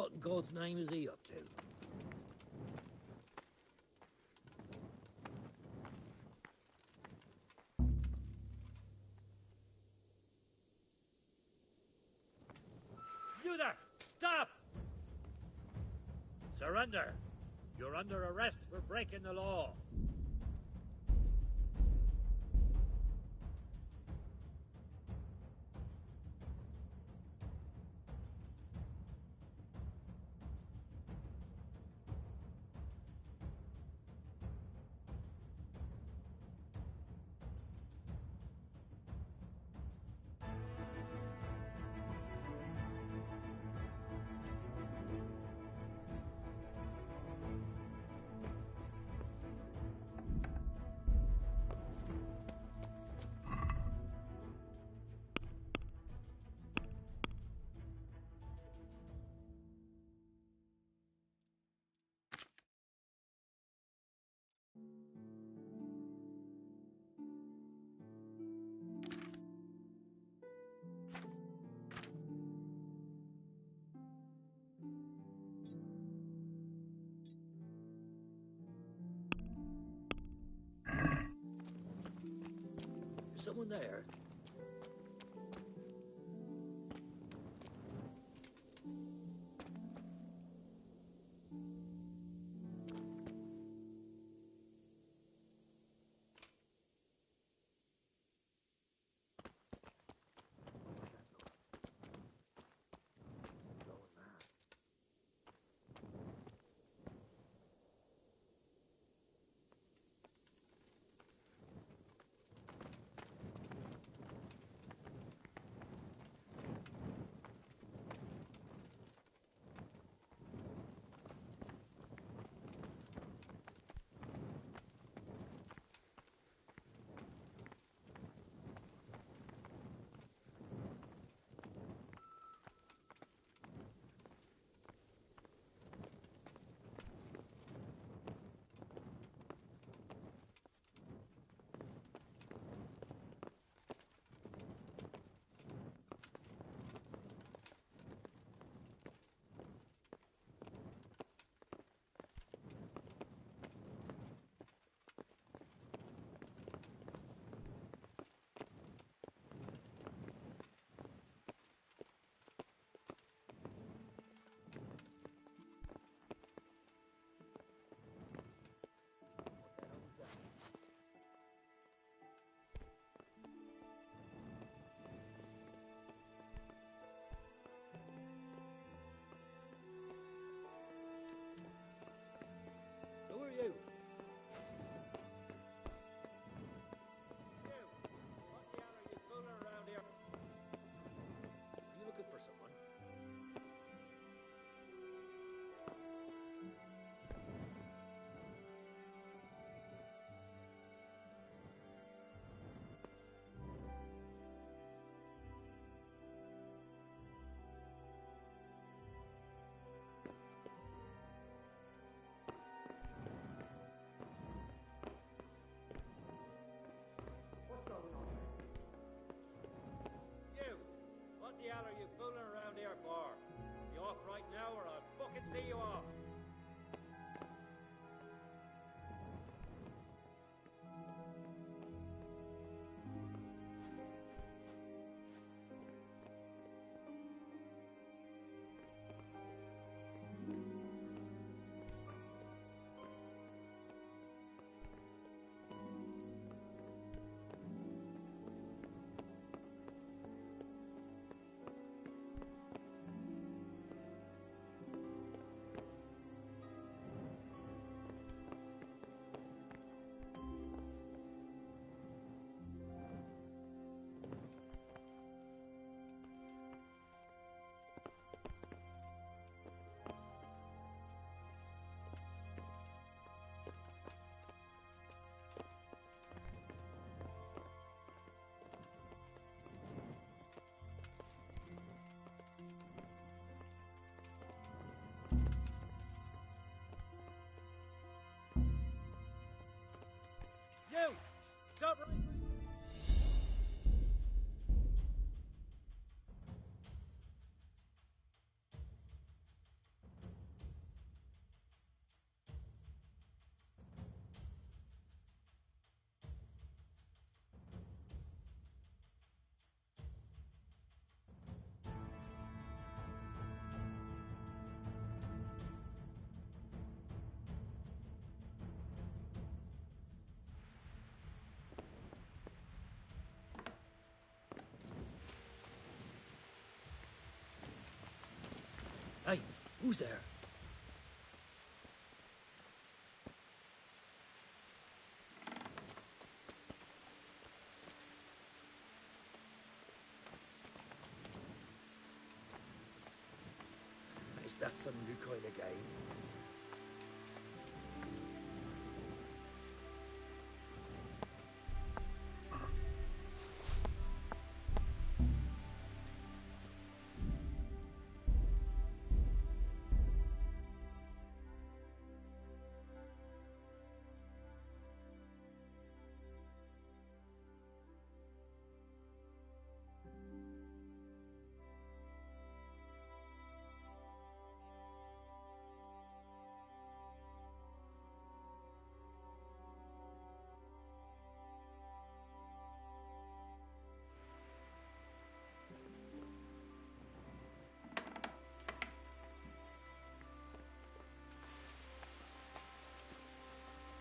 What in God's name is he up to? You there! Stop! Surrender! You're under arrest for breaking the law. Is someone there? Who are you? What the hell are you fooling around here? Are you looking for someone? You! What the hell are you fooling around here for? You off right now or I'll fucking see you off! Who's there? Is that some new kind of game?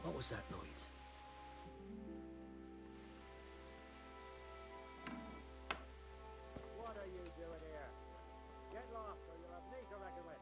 What was that noise? What are you doing here? Get lost or you'll have me to reckon with.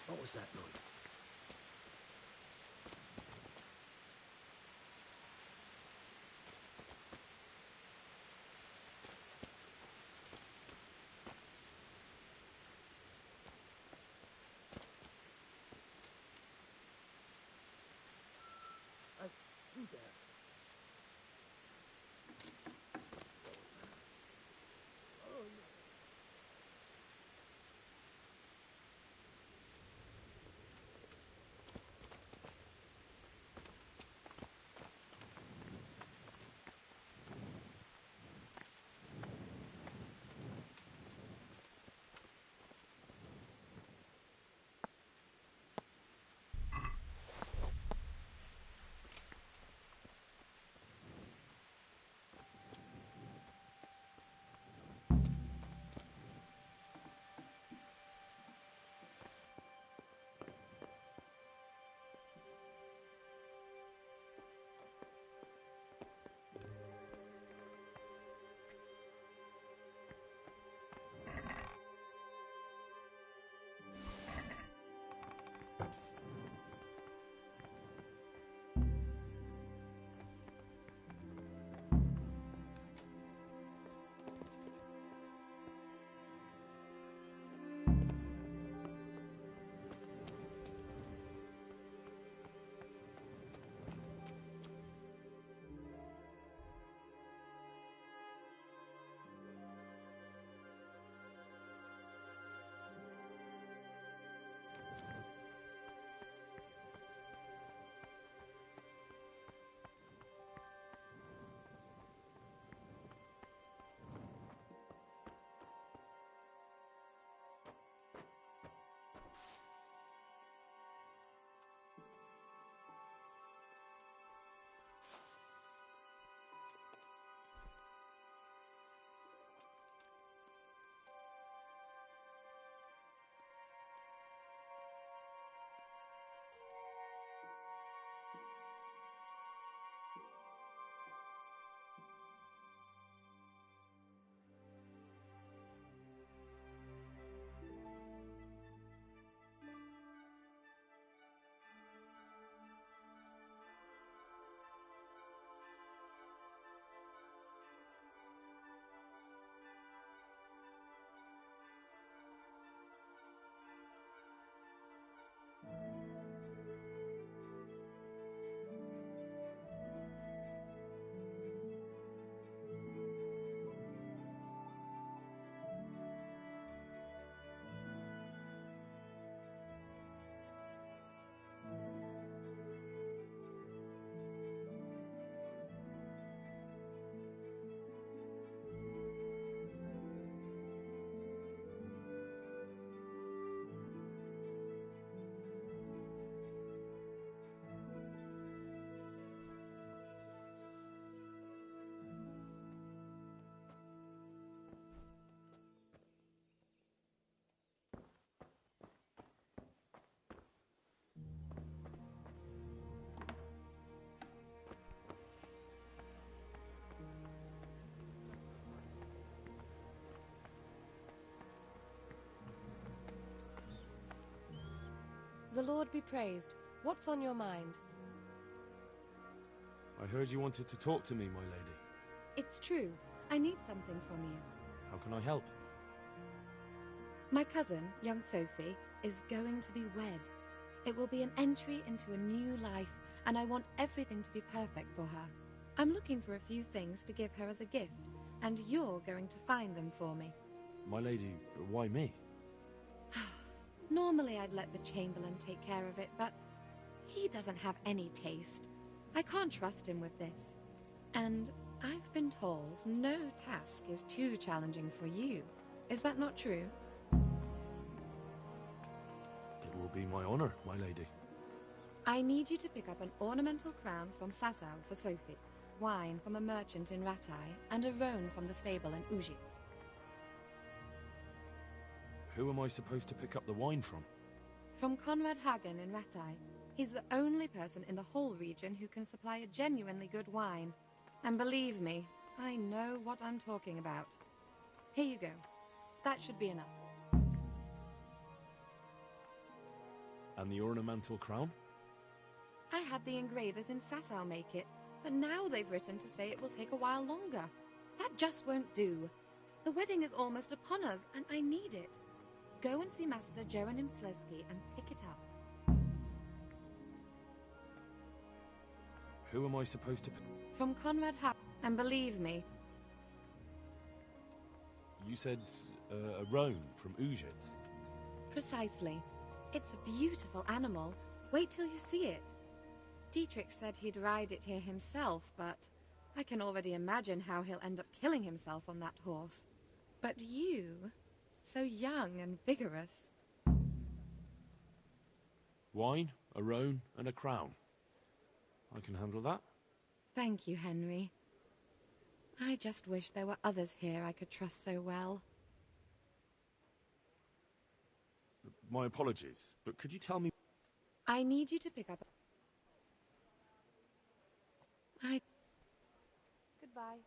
What was that noise? Who's there? Oh, no. The Lord be praised. What's on your mind? I heard you wanted to talk to me, my lady. It's true. I need something from you. How can I help? My cousin, young Sophie, is going to be wed. It will be an entry into a new life, and I want everything to be perfect for her. I'm looking for a few things to give her as a gift, and you're going to find them for me. My lady, why me? Normally I'd let the Chamberlain take care of it, but he doesn't have any taste. I can't trust him with this. And I've been told no task is too challenging for you. Is that not true? It will be my honor, my lady. I need you to pick up an ornamental crown from Sasau for Sophie, wine from a merchant in Ratai, and a roan from the stable in Ujits. Who am I supposed to pick up the wine from? From Conrad Hagen in Ratai. He's the only person in the whole region who can supply a genuinely good wine. And believe me, I know what I'm talking about. Here you go. That should be enough. And the ornamental crown? I had the engravers in Sasau make it, but now they've written to say it will take a while longer. That just won't do. The wedding is almost upon us, and I need it. Go and see Master Jeronim Slesky and pick it up. Who am I supposed to pick? From Conrad Hagen, and believe me... You said a roan from Ujits. Precisely. It's a beautiful animal. Wait till you see it. Dietrich said he'd ride it here himself, but I can already imagine how he'll end up killing himself on that horse. But you, so young and vigorous. Wine, a roan, and a crown. I can handle that. Thank you, Henry. I just wish there were others here I could trust so well. My apologies, but could you tell me... I need you to pick up... Goodbye.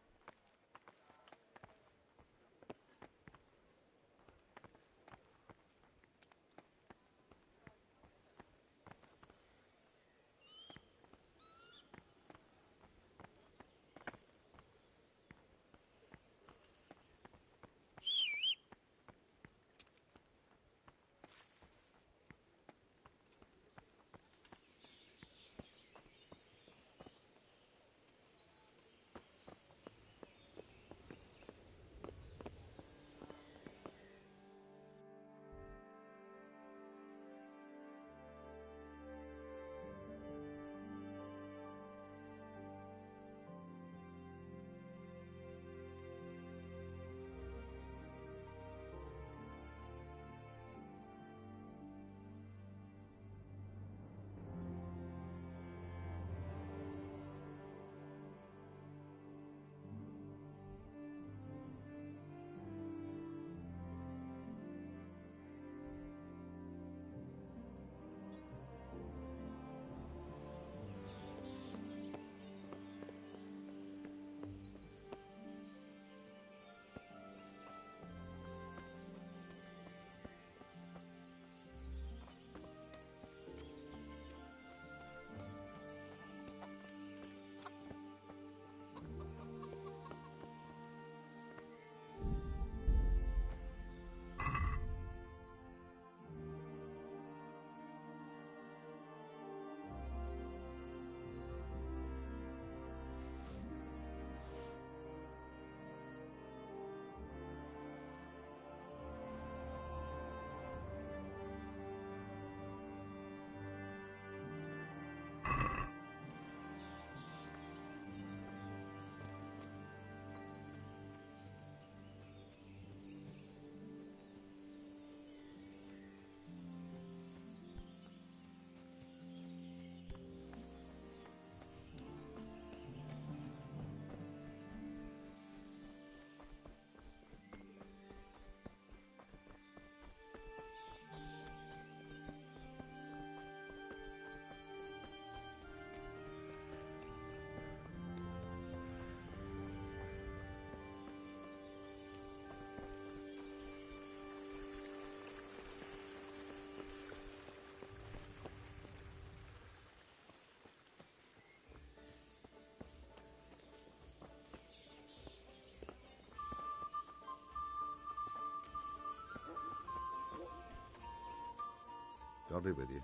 God be with you.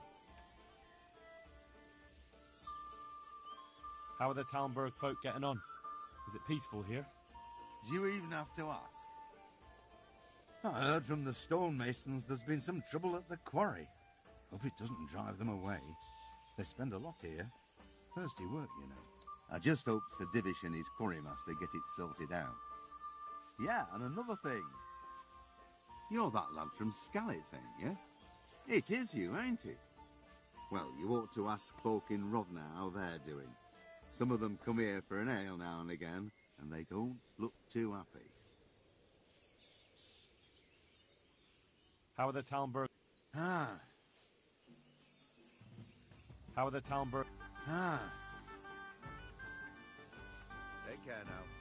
How are the Talmberg folk getting on? Is it peaceful here? Do you even have to ask? I heard from the stonemasons there's been some trouble at the quarry. Hope it doesn't drive them away. They spend a lot here. Thirsty work, you know. I just hope Sir Divish and his quarrymaster get it sorted out. Yeah, and another thing. You're that lad from Skalitz, ain't you? It is you, ain't it? Well, you ought to ask folk in Rovna how they're doing. Some of them come here for an ale now and again, and they don't look too happy. How are the Talmberg? Ah. How are the Talmberg? Ah. Take care now.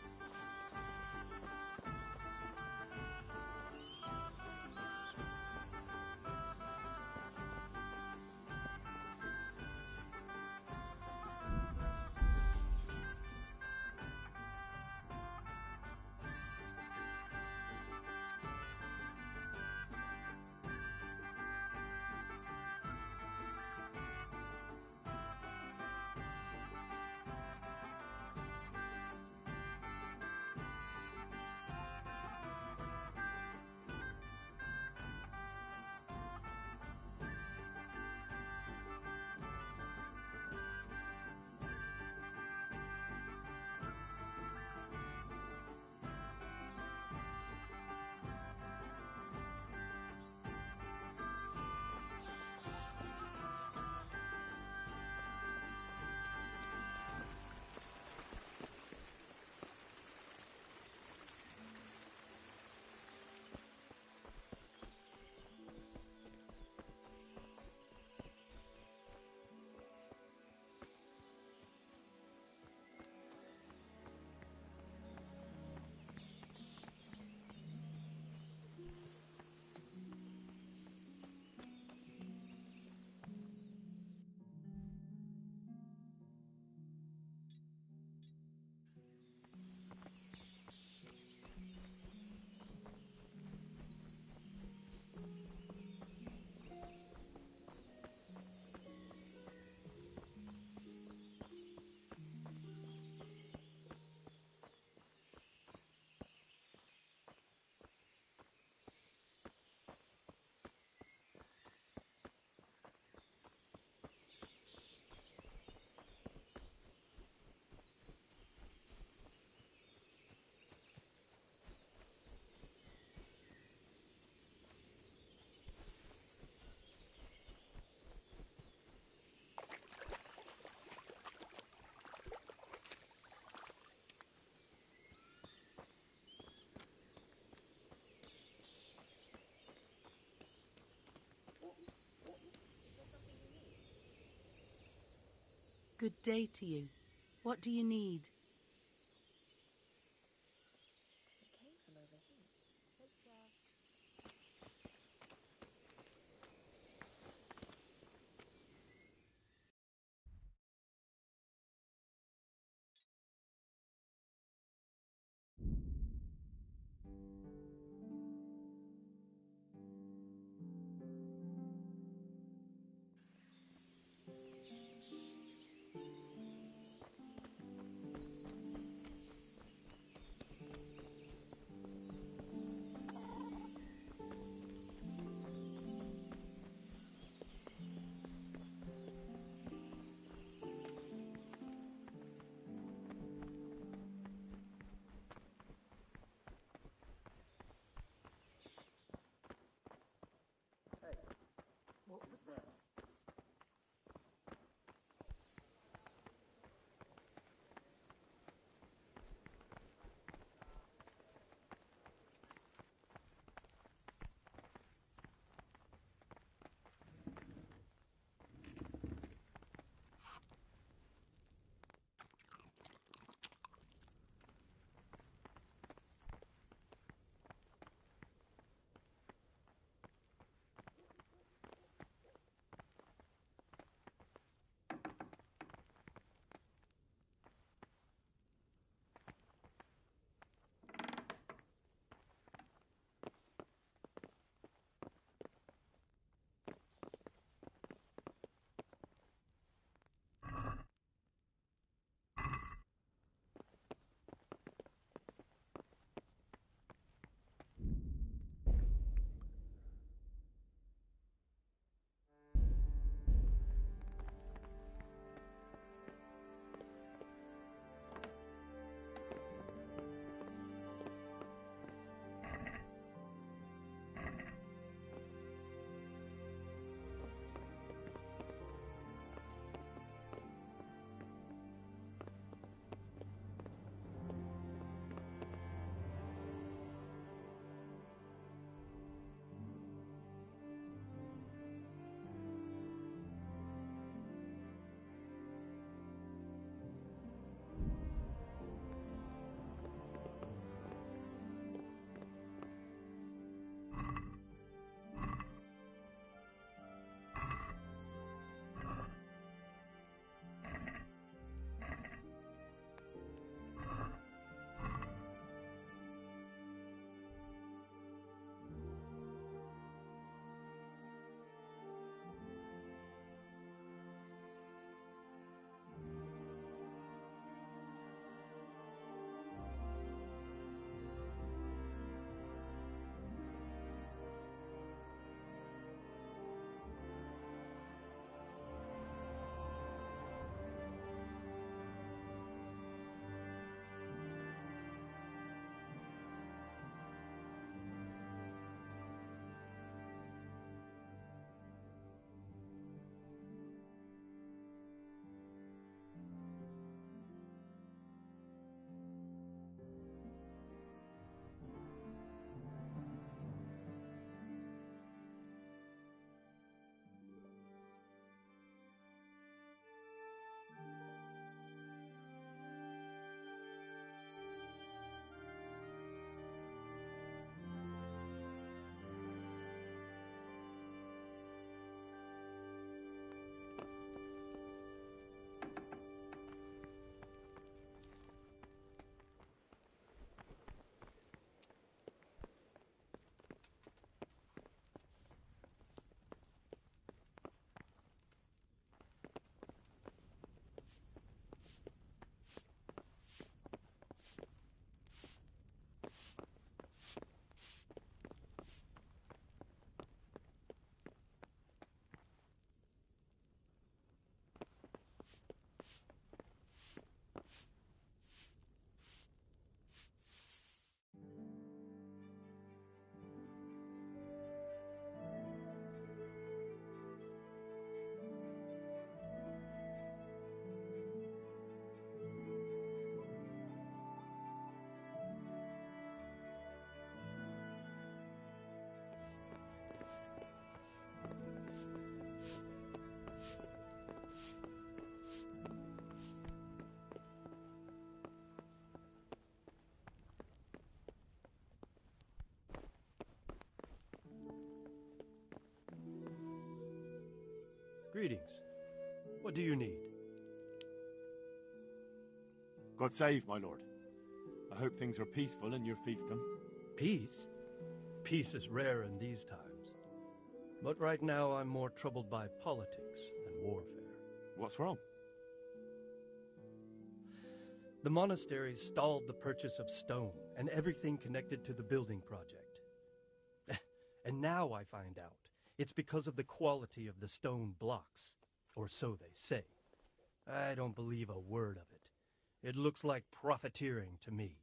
Good day to you. What do you need? Greetings. What do you need? God save, my lord. I hope things are peaceful in your fiefdom. Peace? Peace is rare in these times. But right now I'm more troubled by politics than warfare. What's wrong? The monastery stalled the purchase of stone and everything connected to the building project. And now I find out it's because of the quality of the stone blocks, or so they say. I don't believe a word of it. It looks like profiteering to me.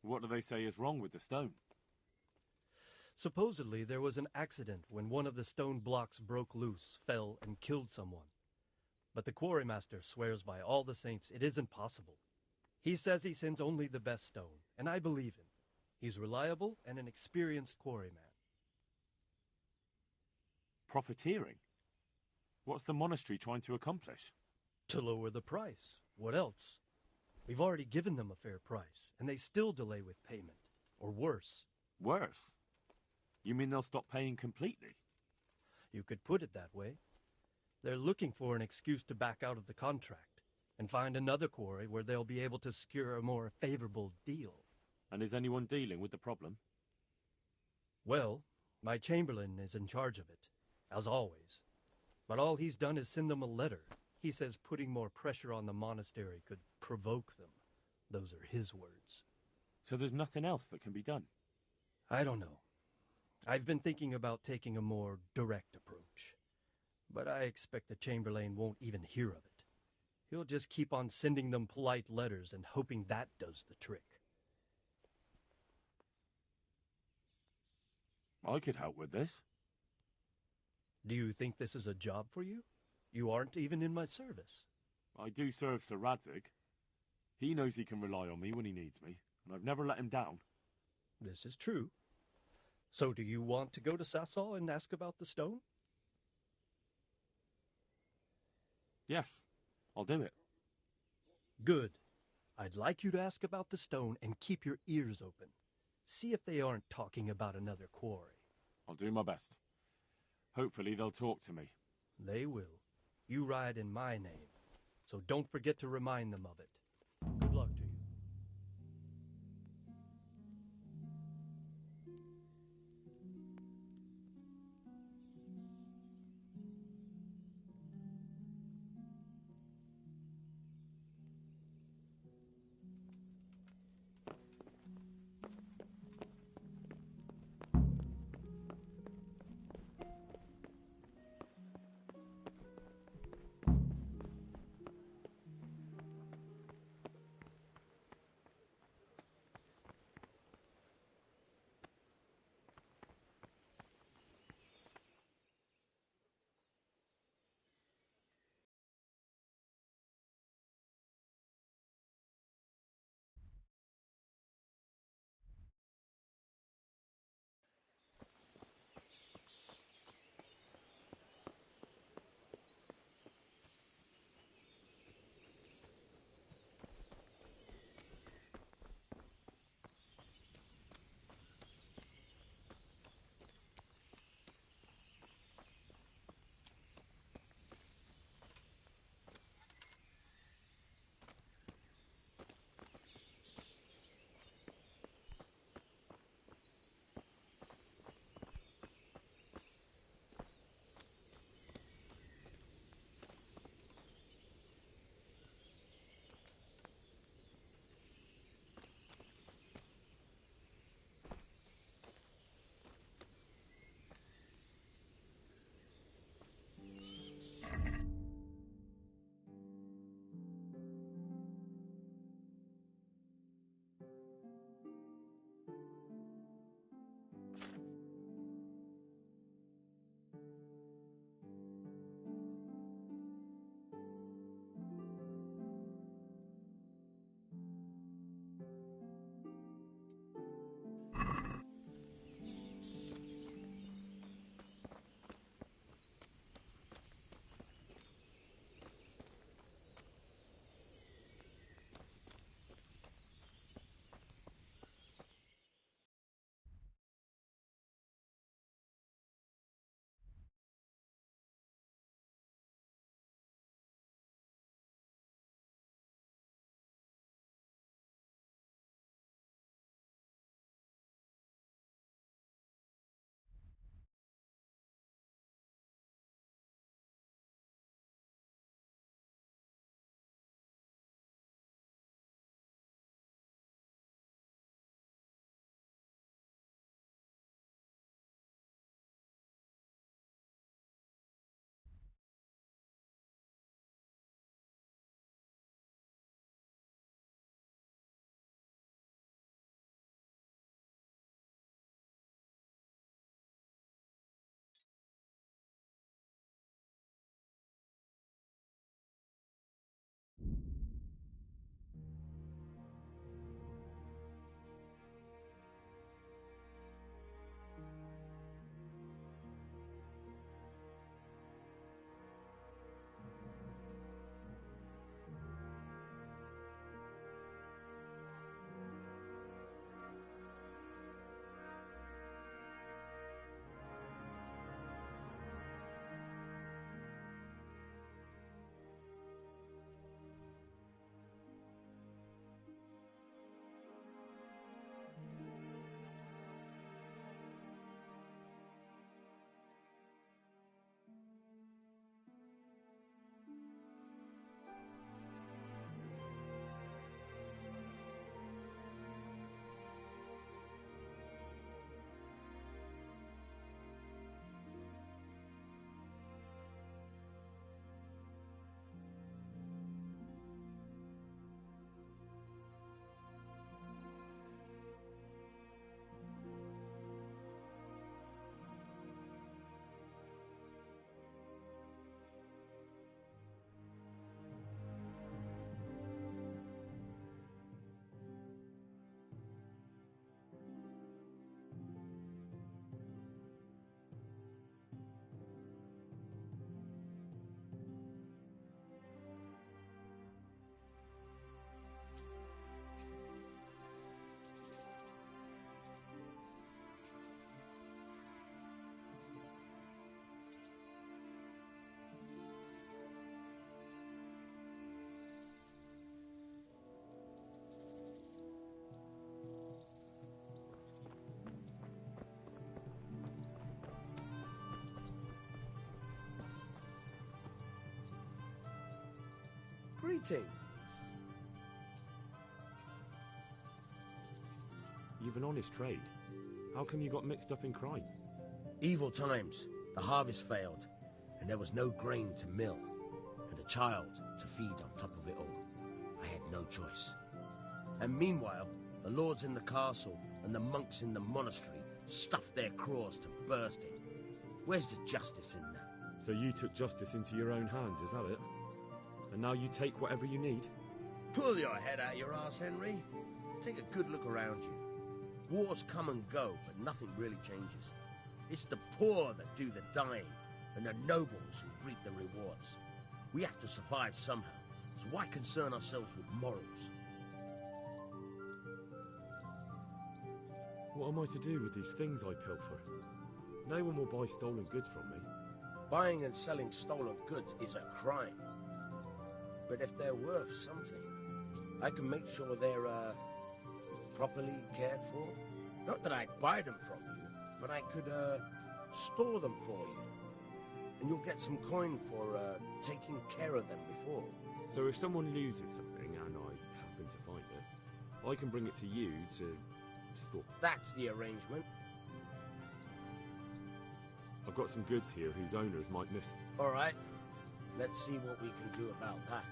What do they say is wrong with the stone? Supposedly there was an accident when one of the stone blocks broke loose, fell, and killed someone. But the quarrymaster swears by all the saints it isn't possible. He says he sends only the best stone, and I believe him. He's reliable and an experienced quarryman. Profiteering? What's the monastery trying to accomplish? To lower the price. What else? We've already given them a fair price, and they still delay with payment. Or worse. Worse? You mean they'll stop paying completely? You could put it that way. They're looking for an excuse to back out of the contract and find another quarry where they'll be able to secure a more favorable deal. And is anyone dealing with the problem? Well, my chamberlain is in charge of it, as always. But all he's done is send them a letter. He says putting more pressure on the monastery could provoke them. Those are his words. So there's nothing else that can be done? I don't know. I've been thinking about taking a more direct approach. But I expect the chamberlain won't even hear of it. He'll just keep on sending them polite letters and hoping that does the trick. I could help with this. Do you think this is a job for you? You aren't even in my service. I do serve Sir Radzig. He knows he can rely on me when he needs me, and I've never let him down. This is true. So do you want to go to Sasau and ask about the stone? Yes, I'll do it. Good. I'd like you to ask about the stone and keep your ears open. See if they aren't talking about another quarry. I'll do my best. Hopefully they'll talk to me. They will. You ride in my name, so don't forget to remind them of it. Good luck to you. things. You've an honest trade. How come you got mixed up in crime? Evil times. The harvest failed, and there was no grain to mill, and a child to feed on top of it all. I had no choice. And meanwhile, the lords in the castle and the monks in the monastery stuffed their craws to bursting. Where's the justice in that? So you took justice into your own hands, is that it? And now you take whatever you need? Pull your head out your arse, Henry. Take a good look around you. Wars come and go, but nothing really changes. It's the poor that do the dying, and the nobles who reap the rewards. We have to survive somehow, so why concern ourselves with morals? What am I to do with these things I pilfer? No one will buy stolen goods from me. Buying and selling stolen goods is a crime. But if they're worth something, I can make sure they're, properly cared for. Not that I'd buy them from you, but I could, store them for you. And you'll get some coin for, taking care of them before. So if someone loses something, and I happen to find it, I can bring it to you to store. That's the arrangement. I've got some goods here whose owners might miss them. All right. Let's see what we can do about that.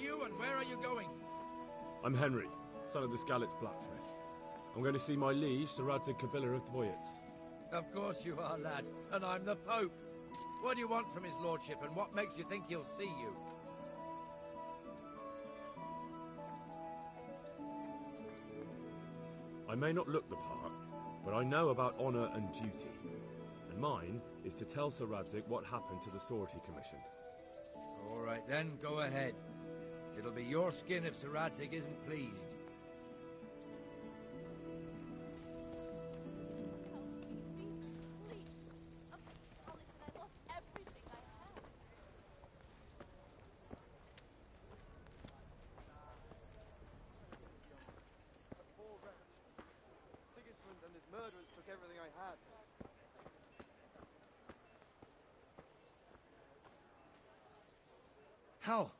you and where are you going? I'm Henry, son of the Skalitz blacksmith. I'm going to see my liege, Sir Radzig Kabila of Dvoyitz. Of course you are, lad. And I'm the Pope. What do you want from his lordship, and what makes you think he'll see you? I may not look the part, but I know about honour and duty. And mine is to tell Sir Radzig what happened to the sword he commissioned. All right then, go ahead. It'll be your skin if Sir Radzig isn't pleased. Hal,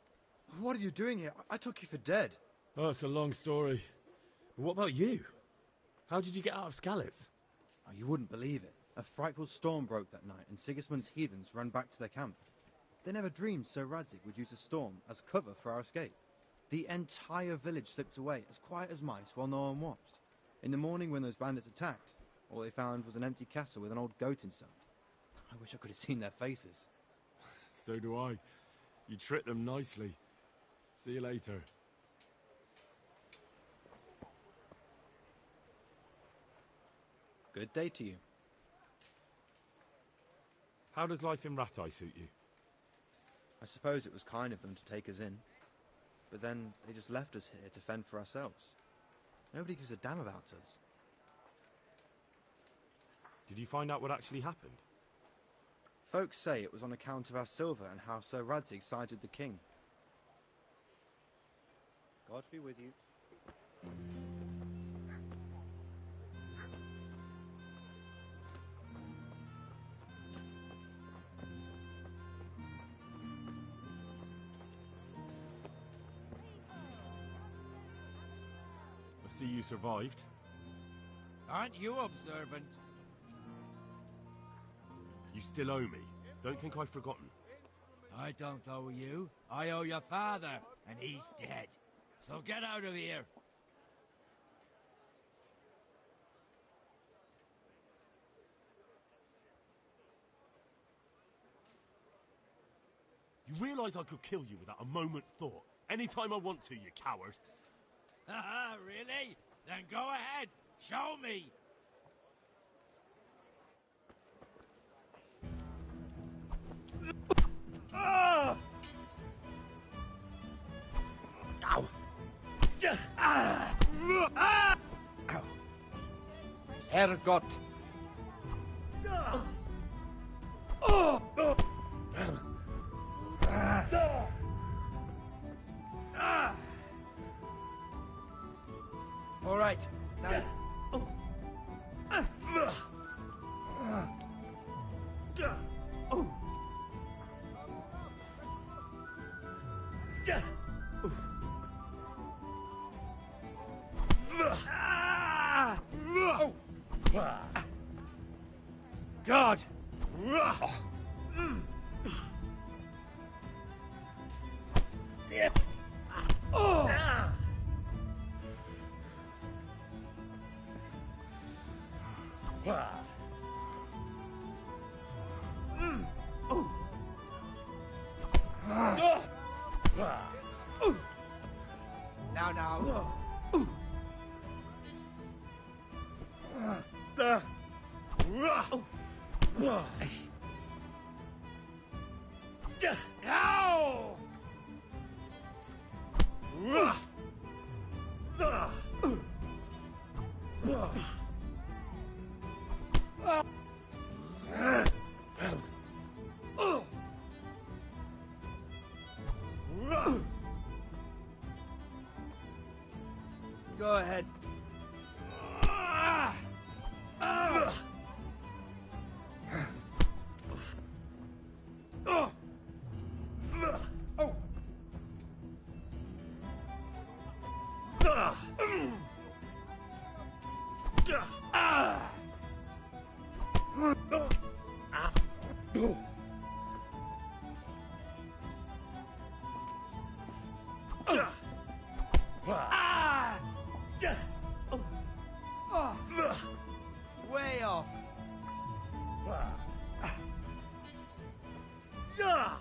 what are you doing here? I took you for dead. Oh, it's a long story. What about you? How did you get out of Skalitz? Oh, you wouldn't believe it. A frightful storm broke that night, and Sigismund's heathens ran back to their camp. They never dreamed Sir Radzig would use a storm as cover for our escape. The entire village slipped away, as quiet as mice, while no one watched. In the morning, when those bandits attacked, all they found was an empty castle with an old goat inside. I wish I could have seen their faces. So do I. You tricked them nicely. See you later. Good day to you. How does life in Rattay suit you? I suppose it was kind of them to take us in. But then they just left us here to fend for ourselves. Nobody gives a damn about us. Did you find out what actually happened? Folks say it was on account of our silver and how Sir Radzig sided with the king. God be with you. I see you survived. Aren't you observant? You still owe me. Don't think I've forgotten. I don't owe you. I owe your father, and he's dead. So get out of here. You realise I could kill you without a moment's thought? Anytime I want to, you coward. Haha, really? Then go ahead. Show me. Ow! Herrgott. All right. Now. God! Now. Go ahead. Bugger!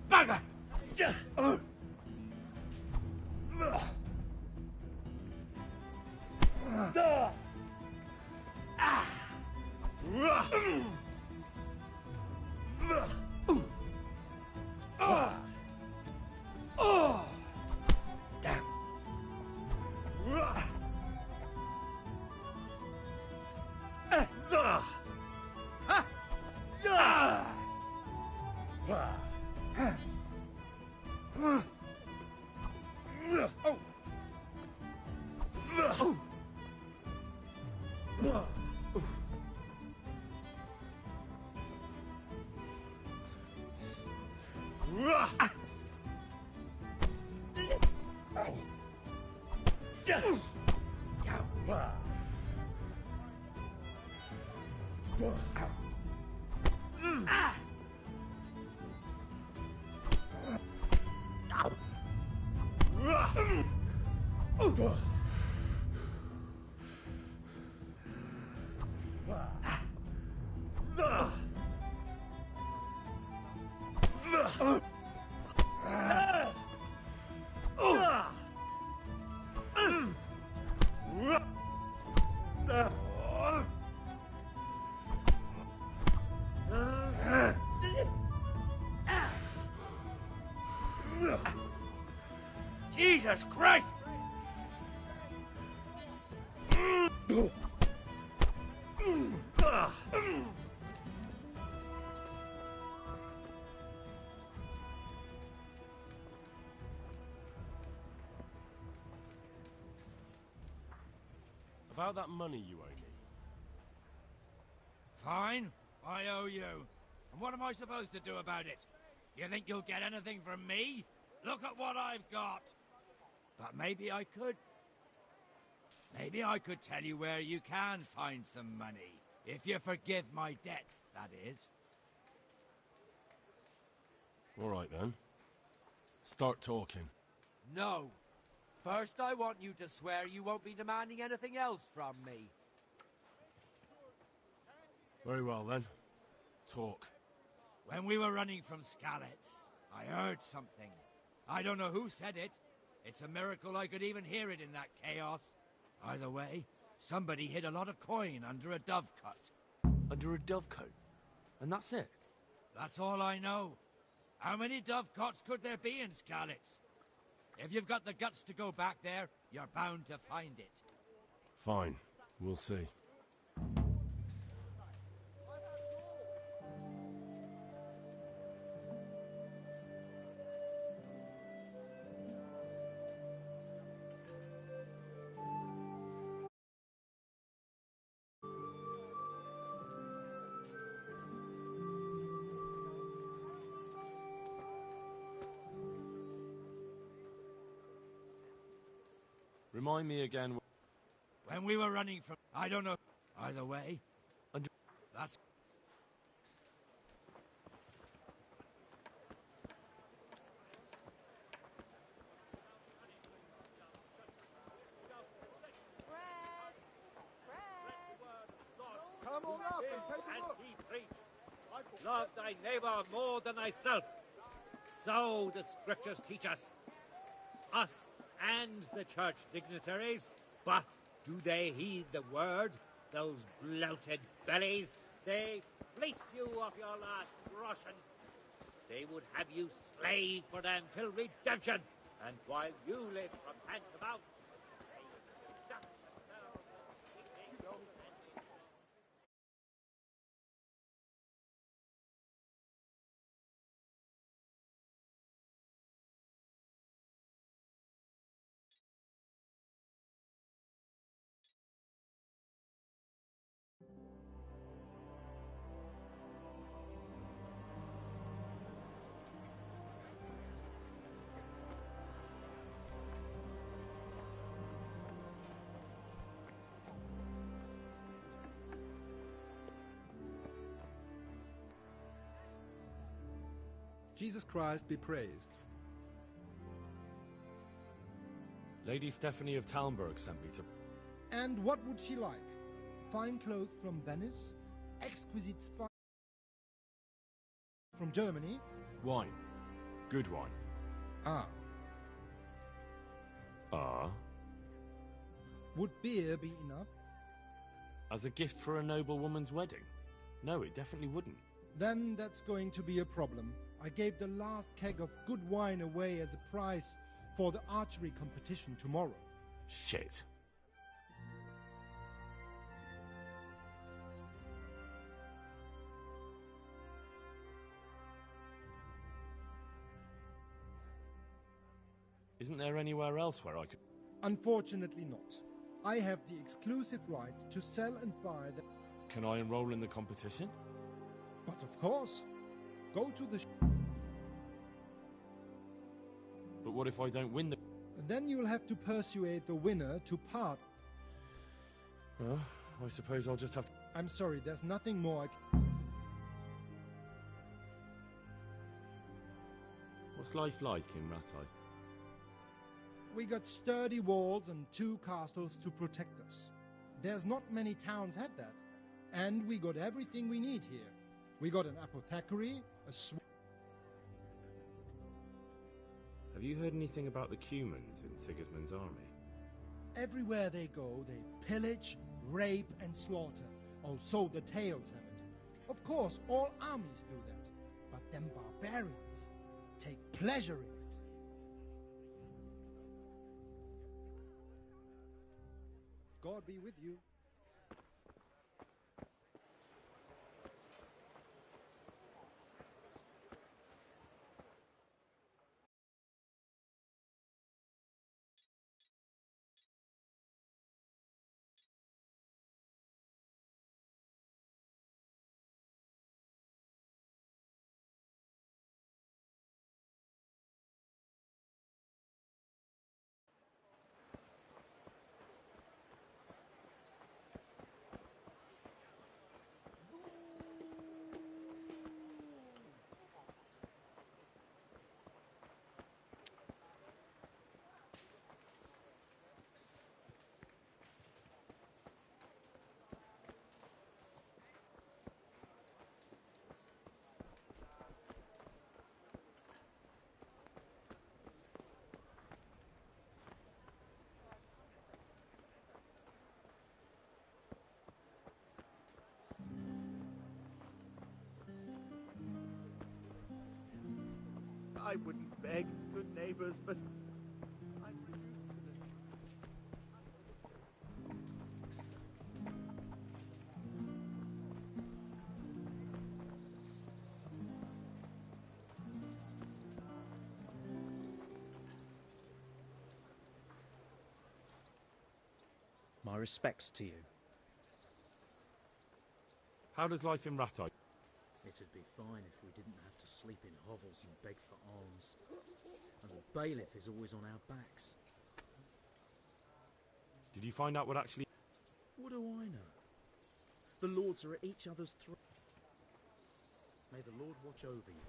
Damn. Jesus Christ! About that money you owe me. Fine, I owe you. And what am I supposed to do about it? You think you'll get anything from me? Look at what I've got. But maybe I could. Maybe I could tell you where you can find some money. If you forgive my debt, that is. All right, then. Start talking. No. First, I want you to swear you won't be demanding anything else from me. Very well, then. Talk. When we were running from Skalitz, I heard something. I don't know who said it. It's a miracle I could even hear it in that chaos. Either way, somebody hid a lot of coin under a dovecote. Under a dovecote? And that's it? That's all I know. How many dovecotes could there be in Skalitz? If you've got the guts to go back there, you're bound to find it. Fine. We'll see. Remind me again. When we were running from... I don't know. Either way. That's... Come on up and take a look. As he preached, love thy neighbor more than thyself. So the scriptures teach us. Us and the church dignitaries. But do they heed the word? Those bloated bellies. They fleece you of your last groschen. They would have you slave for them till redemption. And while you live from hand to mouth, they stuff themselves keeping your standing. Jesus Christ be praised. Lady Stephanie of Talmberg sent me to... And what would she like? Fine clothes from Venice? Exquisite spice from Germany? Wine. Good wine. Ah. Ah? Would beer be enough? As a gift for a noble woman's wedding? No, it definitely wouldn't. Then that's going to be a problem. I gave the last keg of good wine away as a prize for the archery competition tomorrow. Shit. Isn't there anywhere else where I could... Unfortunately not. I have the exclusive right to sell and buy the... Can I enroll in the competition? But of course. Go to the... But what if I don't win the... Then you'll have to persuade the winner to part. Well, I suppose I'll just have to... I'm sorry, there's nothing more I can... What's life like in Ratai? We got sturdy walls and 2 castles to protect us. There's not many towns have that. And we got everything we need here. We got an apothecary, a Have you heard anything about the Cumans in Sigismund's army? Everywhere they go, they pillage, rape, and slaughter. Oh, so the tales have it. Of course, all armies do that. But them barbarians take pleasure in it. God be with you. I wouldn't beg, good neighbors, but I'm reduced to this. My respects to you. How does life in Ratai? It'd be fine if we didn't have to sleep in hovels and beg for alms. And the bailiff is always on our backs. Did you find out what actually... What do I know? The lords are at each other's throats. May the Lord watch over you.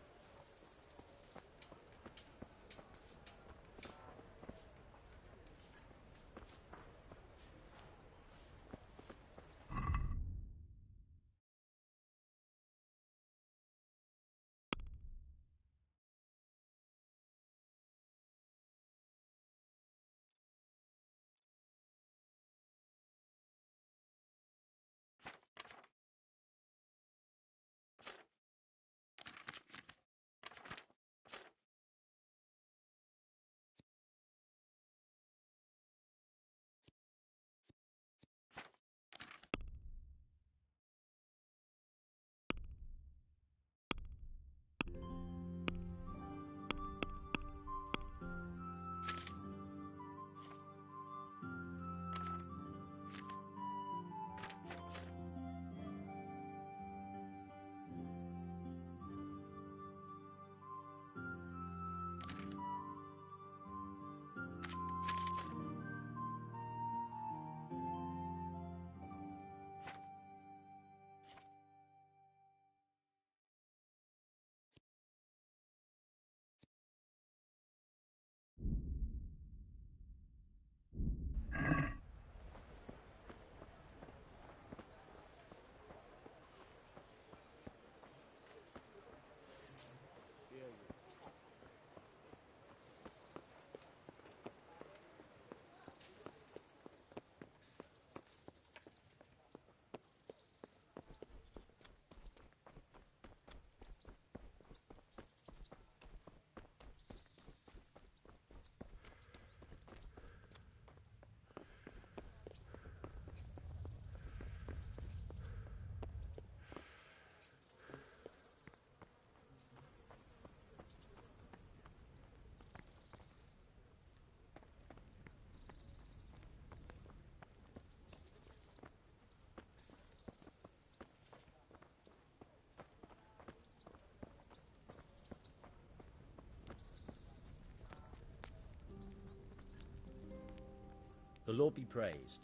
The Lord be praised.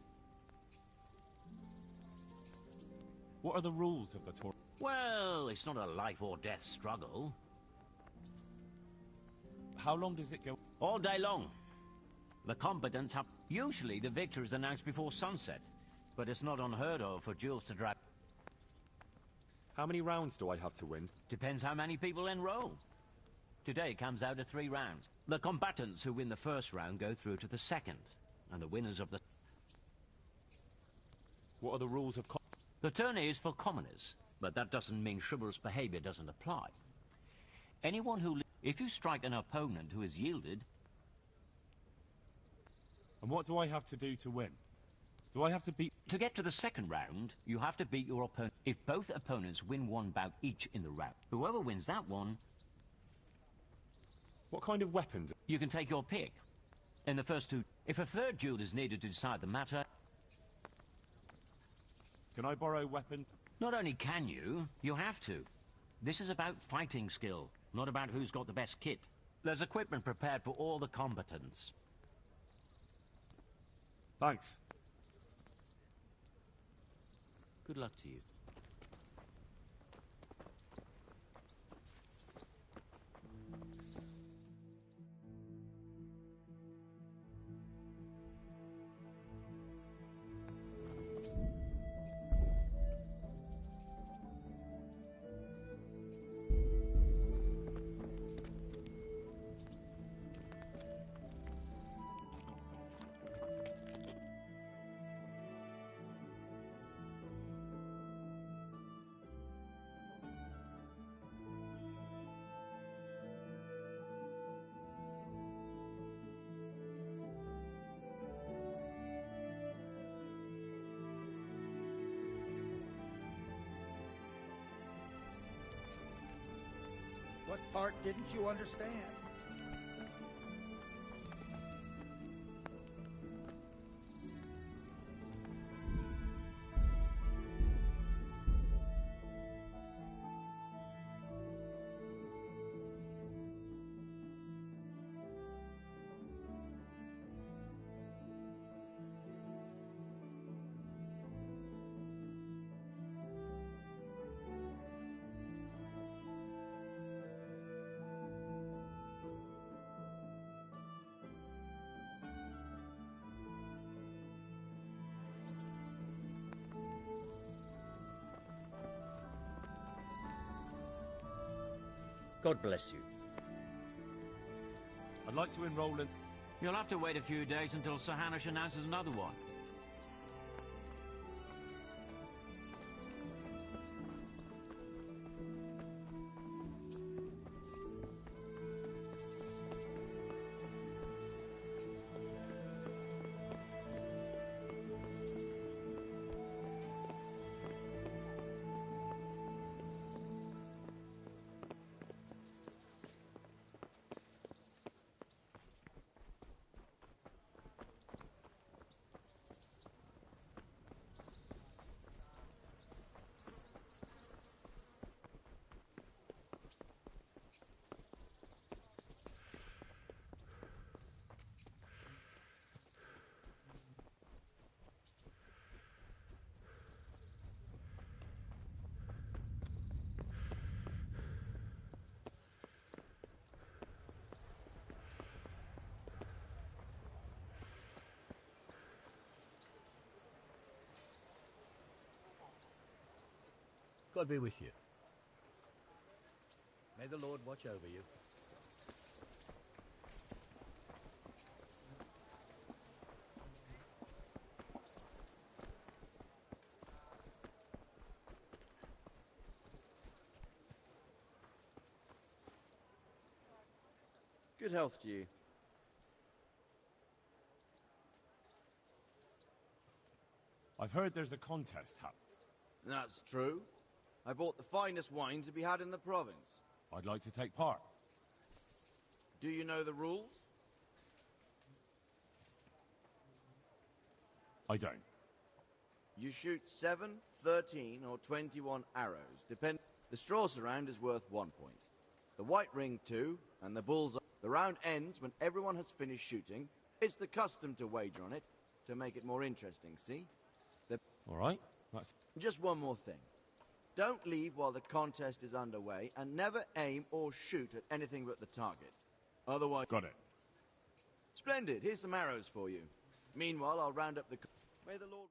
What are the rules of the tournament? Well, it's not a life or death struggle. How long does it go? All day long. The combatants have... Usually the victor is announced before sunset, but it's not unheard of for duels to drag... How many rounds do I have to win? Depends how many people enroll. Today comes out of 3 rounds. The combatants who win the first round go through to the second, and the winners of the... What are the rules of... The tourney is for commoners, but that doesn't mean chivalrous behavior doesn't apply. Anyone who... If you strike an opponent who has yielded... And what do I have to do to win? Do I have to beat... To get to the second round, you have to beat your opponent. If both opponents win 1 bout each in the round, whoever wins that one... What kind of weapons? You can take your pick. In the first 2... If a third duel is needed to decide the matter... Can I borrow weapons? Not only can you, you have to. This is about fighting skill, not about who's got the best kit. There's equipment prepared for all the combatants. Thanks. Good luck to you. What part didn't you understand? God bless you. I'd like to enroll in... You'll have to wait a few days until Sir Hanush announces another one. God be with you. May the Lord watch over you. Good health to you. I've heard there's a contest happening. That's true. I bought the finest wine to be had in the province. I'd like to take part. Do you know the rules? I don't. You shoot 7, 13, or 21 arrows, depend. The straw surround is worth 1 point. The white ring 2, and the bull's... The round ends when everyone has finished shooting. It's the custom to wager on it. to make it more interesting, see? All right, that's... Just one more thing. Don't leave while the contest is underway, and never aim or shoot at anything but the target. Otherwise... Got it. Splendid. Here's some arrows for you. Meanwhile, I'll round up the... May the Lord...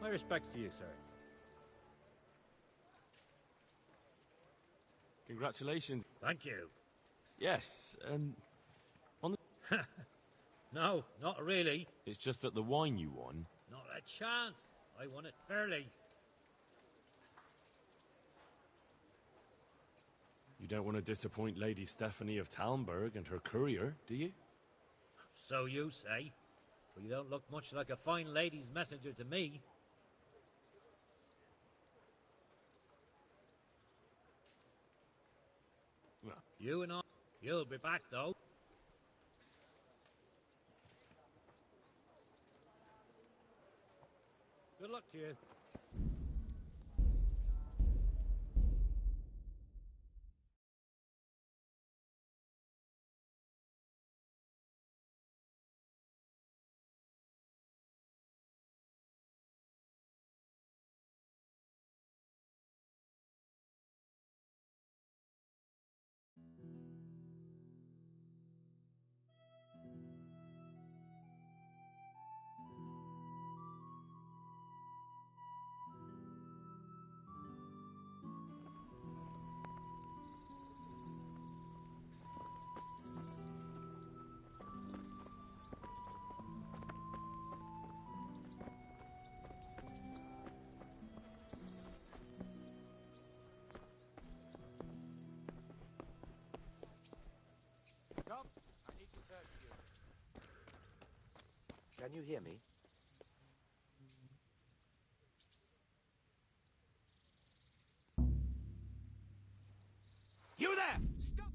My respects to you, sir. Congratulations. Thank you. Yes, on the... No, not really. It's just that the wine you won... Not a chance. I won it fairly. You don't want to disappoint Lady Stephanie of Talmberg and her courier, do you? So you say. But you don't look much like a fine lady's messenger to me. Well. You and I, you'll be back, though. Good luck to you. Come, I need to talk to you. Can you hear me? You there! Stop!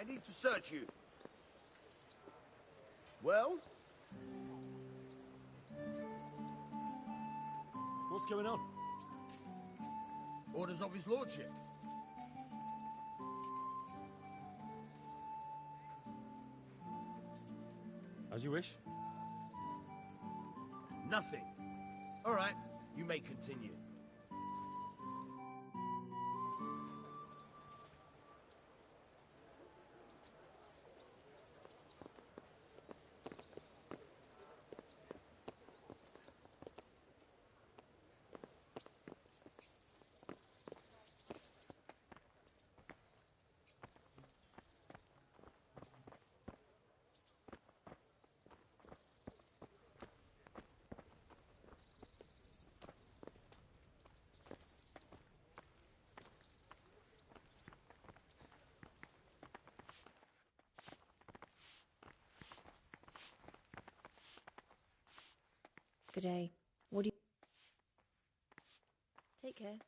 need to search you. Well? What's going on? Orders of his lordship. As you wish. Nothing. All right, you may continue. Good day. What do you... Take care.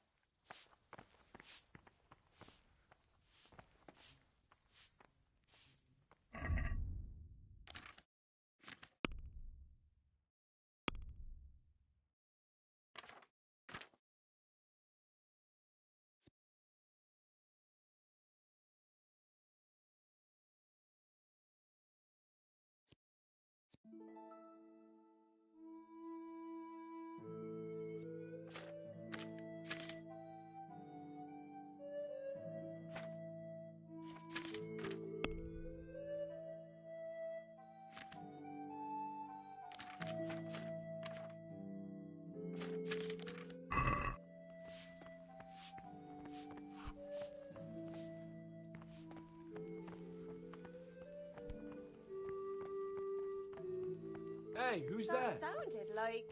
Hey, who's there? That sounded like...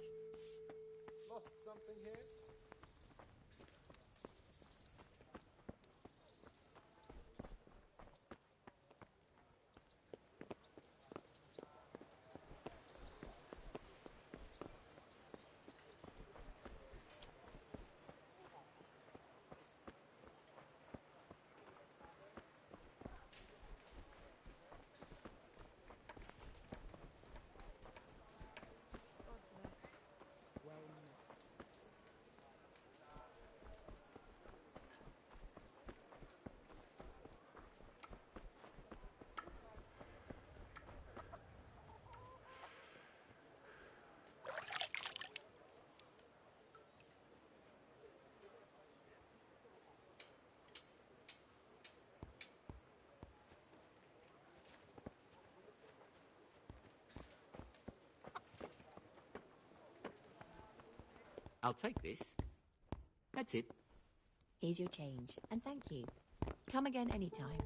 Lost something here? I'll take this. That's it. Here's your change, and thank you. Come again anytime.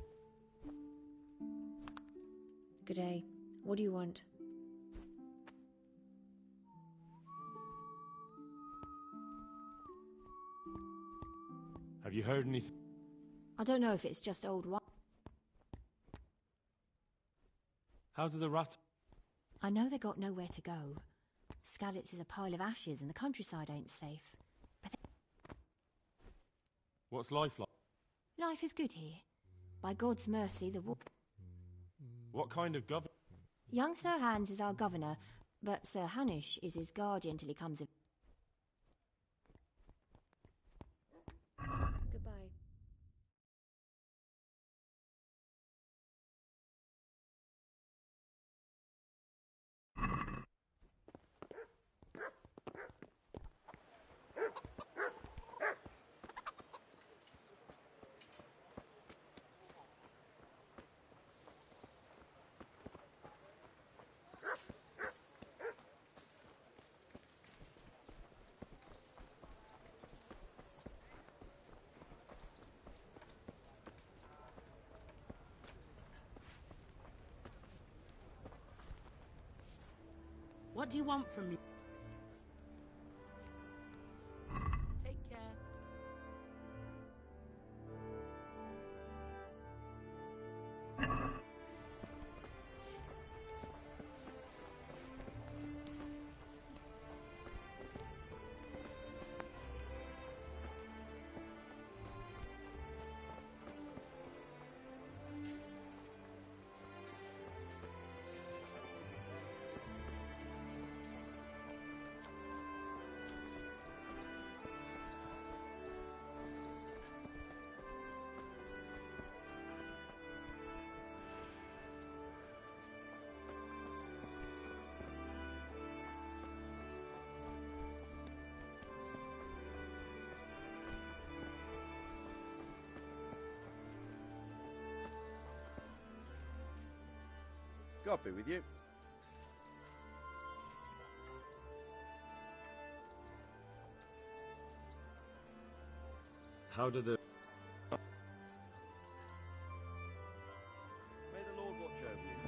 Good day. What do you want? Have you heard anything? I don't know if it's just old wine. How do the rats... I know they got nowhere to go. Skalitz is a pile of ashes and the countryside ain't safe. But What's life like? life is good here. By God's mercy, the war... What kind of governor? Young Sir Hans is our governor, but Sir Hanish is his guardian till he comes of... Goodbye. What do you want from me? Take care. God be with you. How did the... May the Lord watch over you.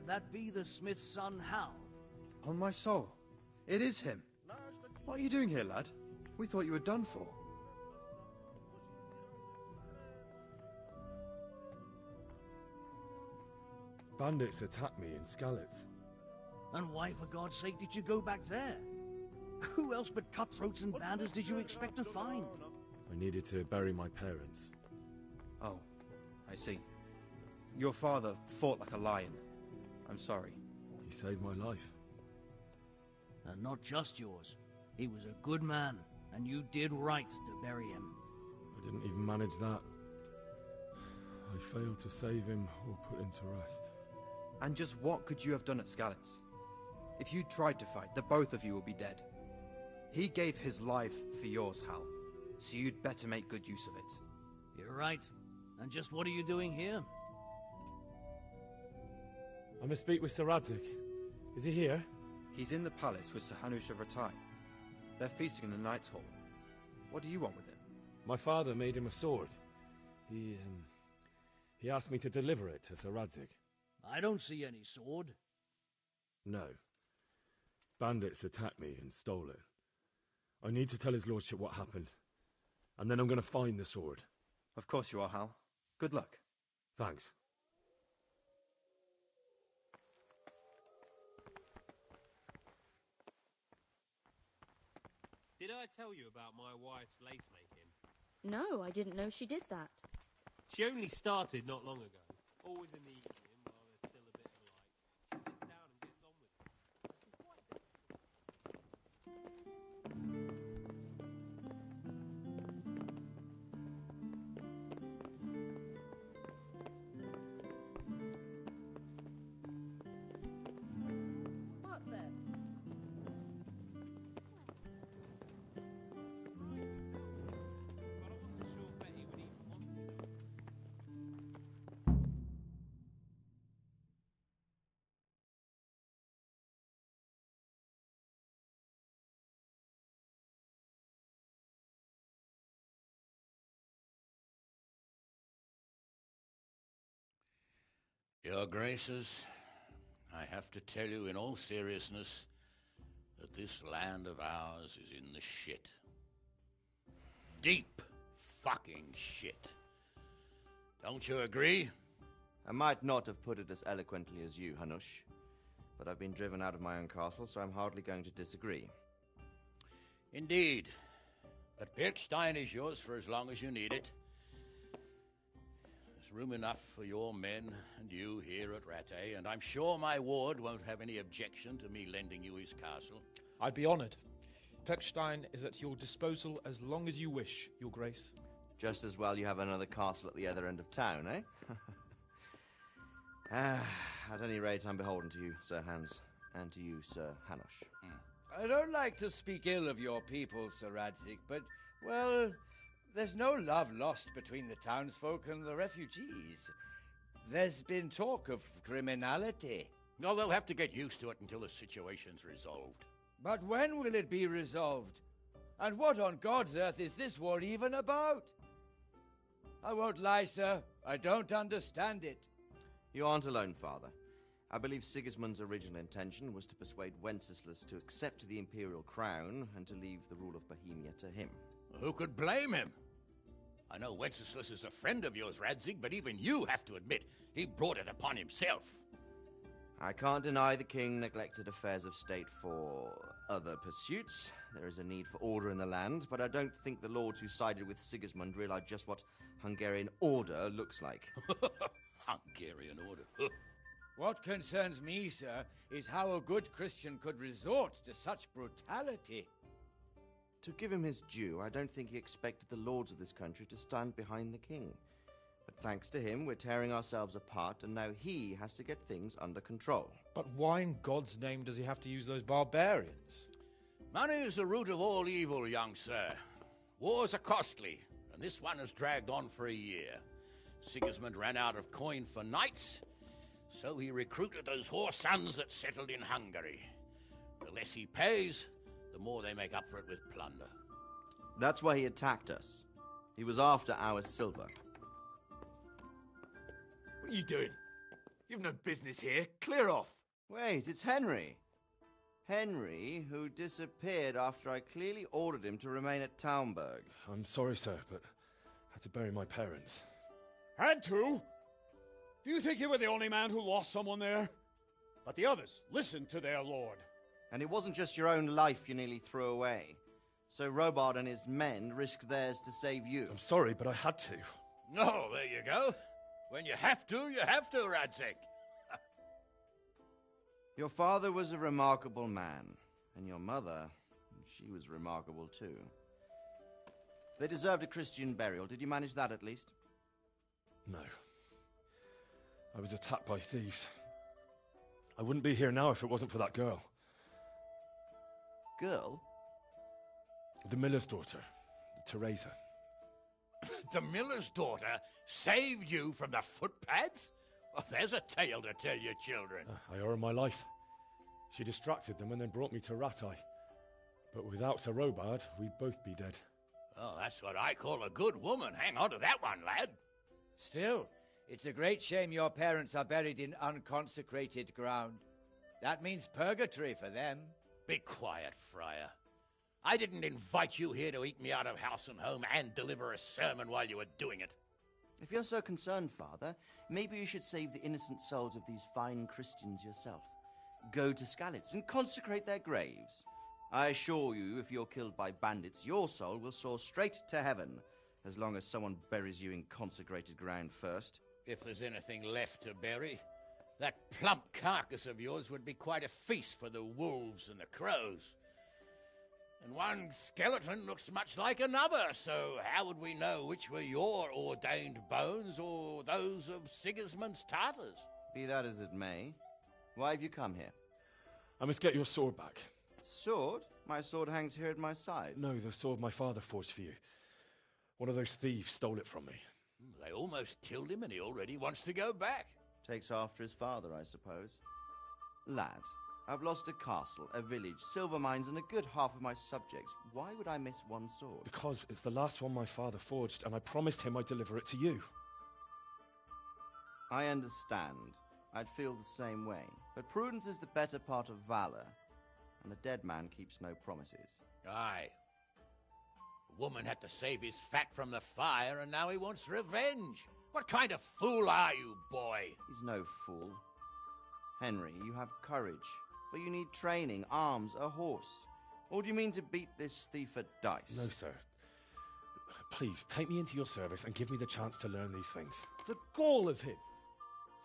That be the smith's son, Hal? On my soul, it is him. What are you doing here, lad? We thought you were done for. Bandits attacked me in Skalitz. And why, for God's sake, did you go back there? Who else but cutthroats and bandits did you expect to find? I needed to bury my parents. Oh, I see. Your father fought like a lion. I'm sorry. He saved my life. And not just yours. He was a good man, and you did right to bury him. I didn't even manage that. I failed to save him or put him to rest. And just what could you have done at Skalitz? If you tried to fight, the both of you will be dead. He gave his life for yours, Hal, so you'd better make good use of it. You're right. And just what are you doing here? I must speak with Sir Radzig. Is he here? He's in the palace with Sir Hanush of Ratai. They're feasting in the Knight's Hall. What do you want with him? My father made him a sword. He asked me to deliver it to Sir Radzig. I don't see any sword. No. Bandits attacked me and stole it. I need to tell his lordship what happened. And then I'm going to find the sword. Of course you are, Hal. Good luck. Thanks. Did I tell you about my wife's lace making? No, I didn't know she did that. She only started not long ago. Always in the evening while there's still a bit of light. She sits down and gets on with it. She's quite What then? Your Graces, I have to tell you in all seriousness that this land of ours is in the shit. Deep fucking shit. Don't you agree? I might not have put it as eloquently as you, Hanush, but I've been driven out of my own castle, so I'm hardly going to disagree. Indeed. But Birkstein is yours for as long as you need it. There's room enough for your men and you here at Rattay, and I'm sure my ward won't have any objection to me lending you his castle. I'd be honoured. Pechstein is at your disposal as long as you wish, Your Grace. Just as well you have another castle at the other end of town, eh? At any rate, I'm beholden to you, Sir Hans, and to you, Sir Hanush. I don't like to speak ill of your people, Sir Radzig, but, well, there's no love lost between the townsfolk and the refugees. There's been talk of criminality. No, they'll have to get used to it until the situation's resolved. But when will it be resolved? And what on God's earth is this war even about? I won't lie, sir. I don't understand it. You aren't alone, Father. I believe Sigismund's original intention was to persuade Wenceslas to accept the imperial crown and to leave the rule of Bohemia to him. Who could blame him? I know Wenceslas is a friend of yours, Radzig, but even you have to admit he brought it upon himself. I can't deny the king neglected affairs of state for other pursuits. There is a need for order in the land, but I don't think the lords who sided with Sigismund realized just what Hungarian order looks like. Hungarian order? What concerns me, sir, is how a good Christian could resort to such brutality. To give him his due, I don't think he expected the lords of this country to stand behind the king. But thanks to him, we're tearing ourselves apart, and now he has to get things under control. But why in God's name does he have to use those barbarians? Money is the root of all evil, young sir. Wars are costly, and this one has dragged on for a year. Sigismund ran out of coin for knights, so he recruited those whore sons that settled in Hungary. The less he pays, the more they make up for it with plunder. That's why he attacked us. He was after our silver. What are you doing? You've no business here. Clear off. Wait, it's Henry. Henry, who disappeared after I clearly ordered him to remain at Taunberg. I'm sorry, sir, but I had to bury my parents. Had to? Do you think you were the only man who lost someone there? But the others listened to their lord. And it wasn't just your own life you nearly threw away. So Robard and his men risked theirs to save you. I'm sorry, but I had to. Oh, there you go. When you have to, Radzig. Your father was a remarkable man, and your mother, she was remarkable too. They deserved a Christian burial. Did you manage that at least? No. I was attacked by thieves. I wouldn't be here now if it wasn't for that girl. Girl? The miller's daughter, Teresa. The miller's daughter saved you from the footpads? Oh, there's a tale to tell your children. I owe her my life. She distracted them and then brought me to Rattay. But without Sir Robard, we'd both be dead. Oh, that's what I call a good woman. Hang on to that one, lad. Still, it's a great shame your parents are buried in unconsecrated ground. That means purgatory for them. Be quiet, Friar. I didn't invite you here to eat me out of house and home and deliver a sermon while you were doing it. If you're so concerned, Father, maybe you should save the innocent souls of these fine Christians yourself. Go to Skalitz and consecrate their graves. I assure you, if you're killed by bandits, your soul will soar straight to heaven, as long as someone buries you in consecrated ground first. If there's anything left to bury, that plump carcass of yours would be quite a feast for the wolves and the crows. And one skeleton looks much like another, so how would we know which were your ordained bones or those of Sigismund's Tartars? Be that as it may, why have you come here? I must get your sword back. Sword? My sword hangs here at my side. No, the sword my father forged for you. One of those thieves stole it from me. They almost killed him and he already wants to go back. Takes after his father, I suppose. Lad, I've lost a castle, a village, silver mines, and a good half of my subjects. Why would I miss one sword? Because it's the last one my father forged, and I promised him I'd deliver it to you. I understand. I'd feel the same way. But prudence is the better part of valor, and a dead man keeps no promises. Aye. The woman had to save his fat from the fire, and now he wants revenge. What kind of fool are you, boy? He's no fool. Henry, you have courage, but you need training, arms, a horse. Or do you mean to beat this thief at dice? No, sir. Please, take me into your service and give me the chance to learn these things. The gall of him.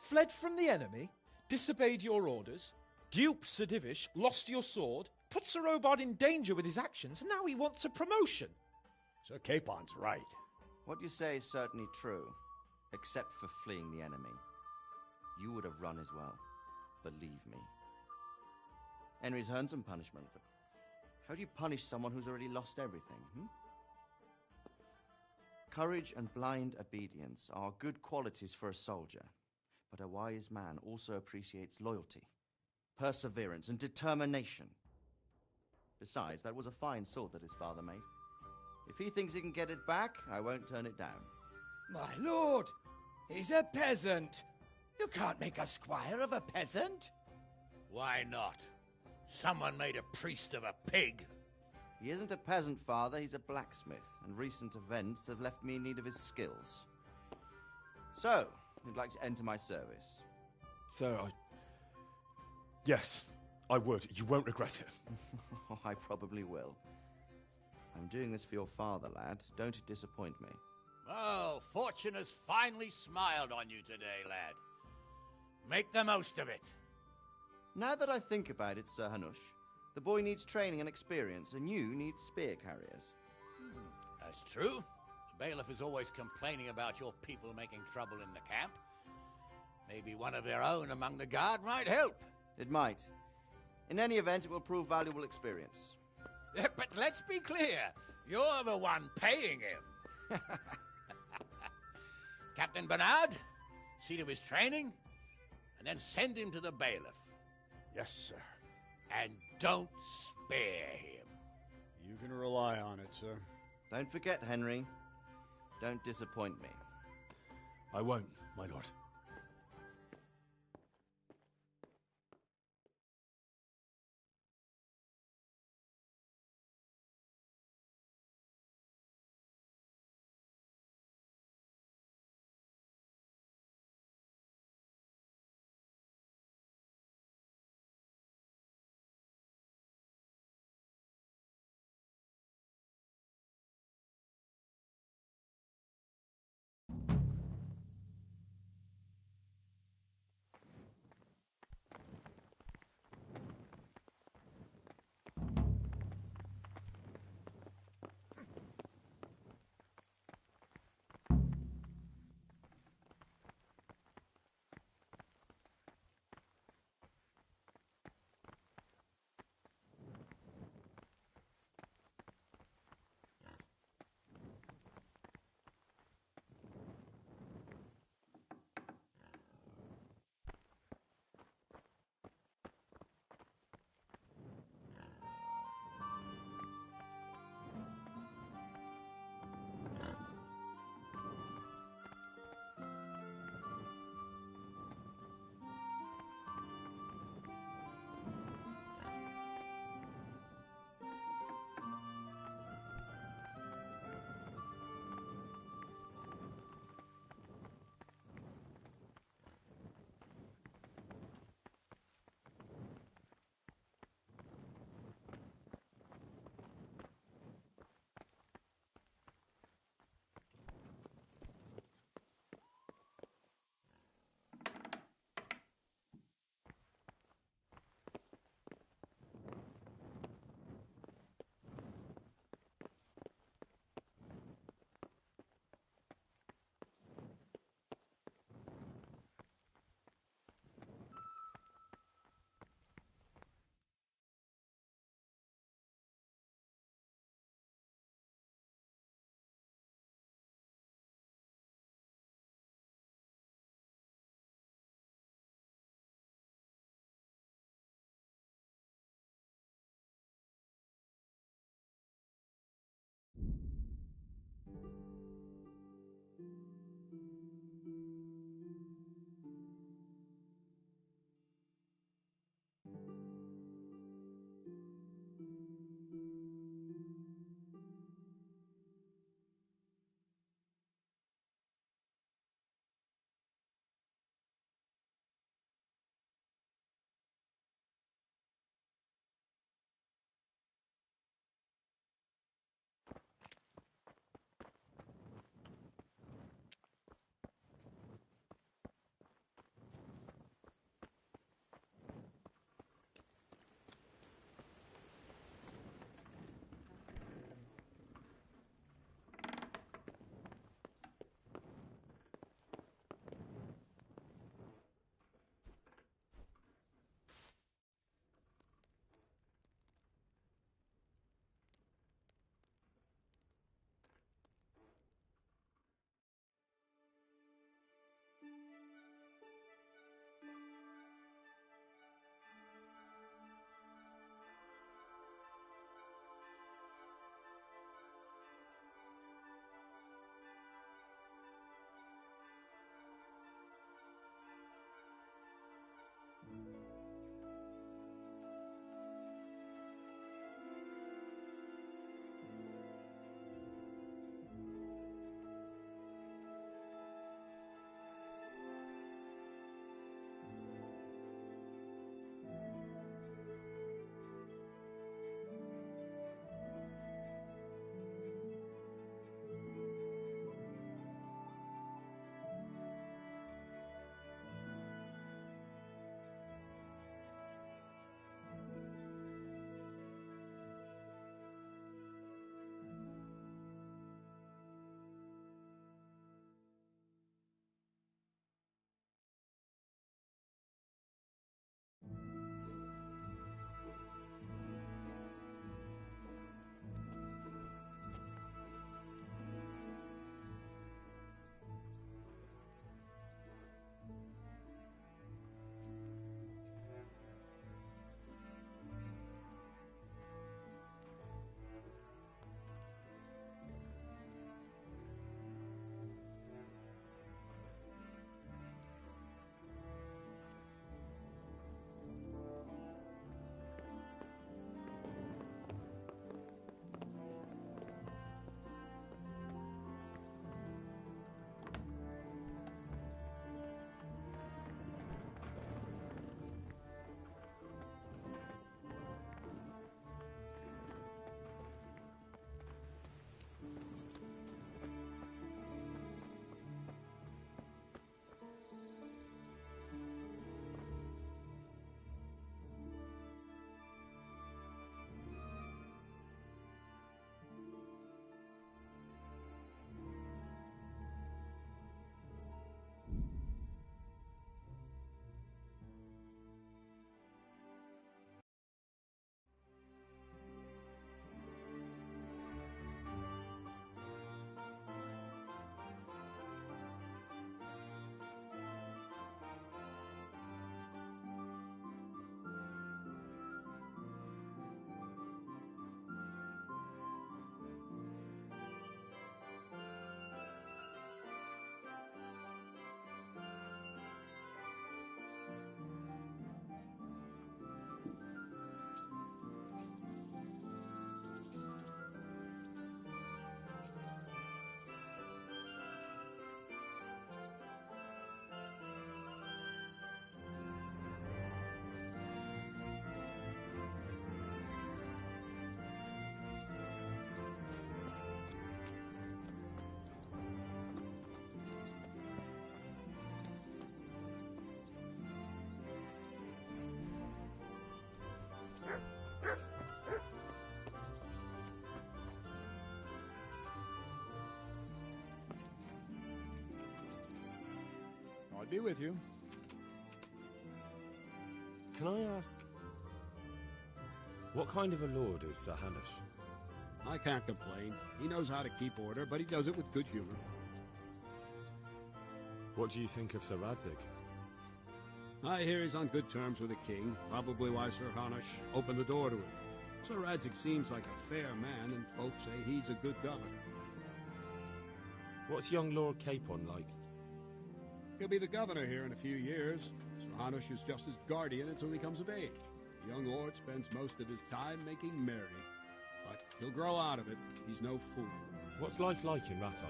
Fled from the enemy, disobeyed your orders, duped Sir Divish, lost your sword, put Sir Robard in danger with his actions, and now he wants a promotion. Sir Capon's right. What you say is certainly true, except for fleeing the enemy. You would have run as well, believe me. Henry's earned some punishment, but how do you punish someone who's already lost everything, Courage and blind obedience are good qualities for a soldier, but a wise man also appreciates loyalty, perseverance, and determination. Besides, that was a fine sword that his father made. If he thinks he can get it back, I won't turn it down. My lord, he's a peasant. You can't make a squire of a peasant. Why not? Someone made a priest of a pig. He isn't a peasant, Father. He's a blacksmith, and recent events have left me in need of his skills. So, you'd like to enter my service? Sir, Yes, I would. You won't regret it. I probably will. I'm doing this for your father, lad. Don't disappoint me. Oh, fortune has finally smiled on you today, lad. Make the most of it. Now that I think about it, Sir Hanush, the boy needs training and experience, and you need spear carriers. That's true. The bailiff is always complaining about your people making trouble in the camp. Maybe one of their own among the guard might help. It might. In any event, it will prove valuable experience. But let's be clear, you're the one paying him. Captain Bernard, see to his training, and then send him to the bailiff. Yes, sir. And don't spare him. You can rely on it, sir. Don't forget, Henry. Don't disappoint me. I won't, my lord. God be with you. Can I ask, what kind of a lord is Sir Hanush? I can't complain. He knows how to keep order, but he does it with good humor. What do you think of Sir Radzig? I hear he's on good terms with the king, probably why Sir Hanush opened the door to him. Sir Radzig seems like a fair man, and folks say he's a good governor. What's young Lord Capon like? He'll be the governor here in a few years. Sir Hanush is just his guardian until he comes of age. The young lord spends most of his time making merry. But he'll grow out of it. He's no fool. What's life like in Rattay?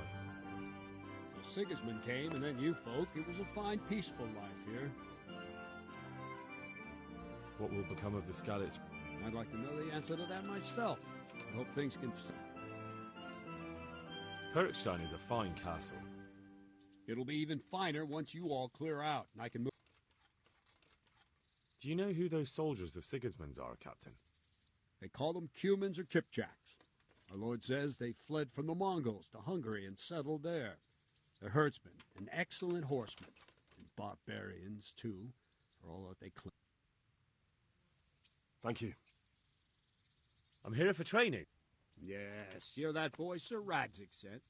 Till Sigismund came, and then you folk, it was a fine, peaceful life here. What will become of the Skalitz? I'd like to know the answer to that myself. I hope things can... Perkstein is a fine castle. It'll be even finer once you all clear out, and I can move... Do you know who those soldiers of Sigismund's are, Captain? They call them Cumans or Kipchaks. Our lord says they fled from the Mongols to Hungary and settled there. They're herdsmen, and excellent horsemen, and barbarians, too, for all that they claim. Thank you. I'm here for training. Yes, you're that boy Sir Radzig sent.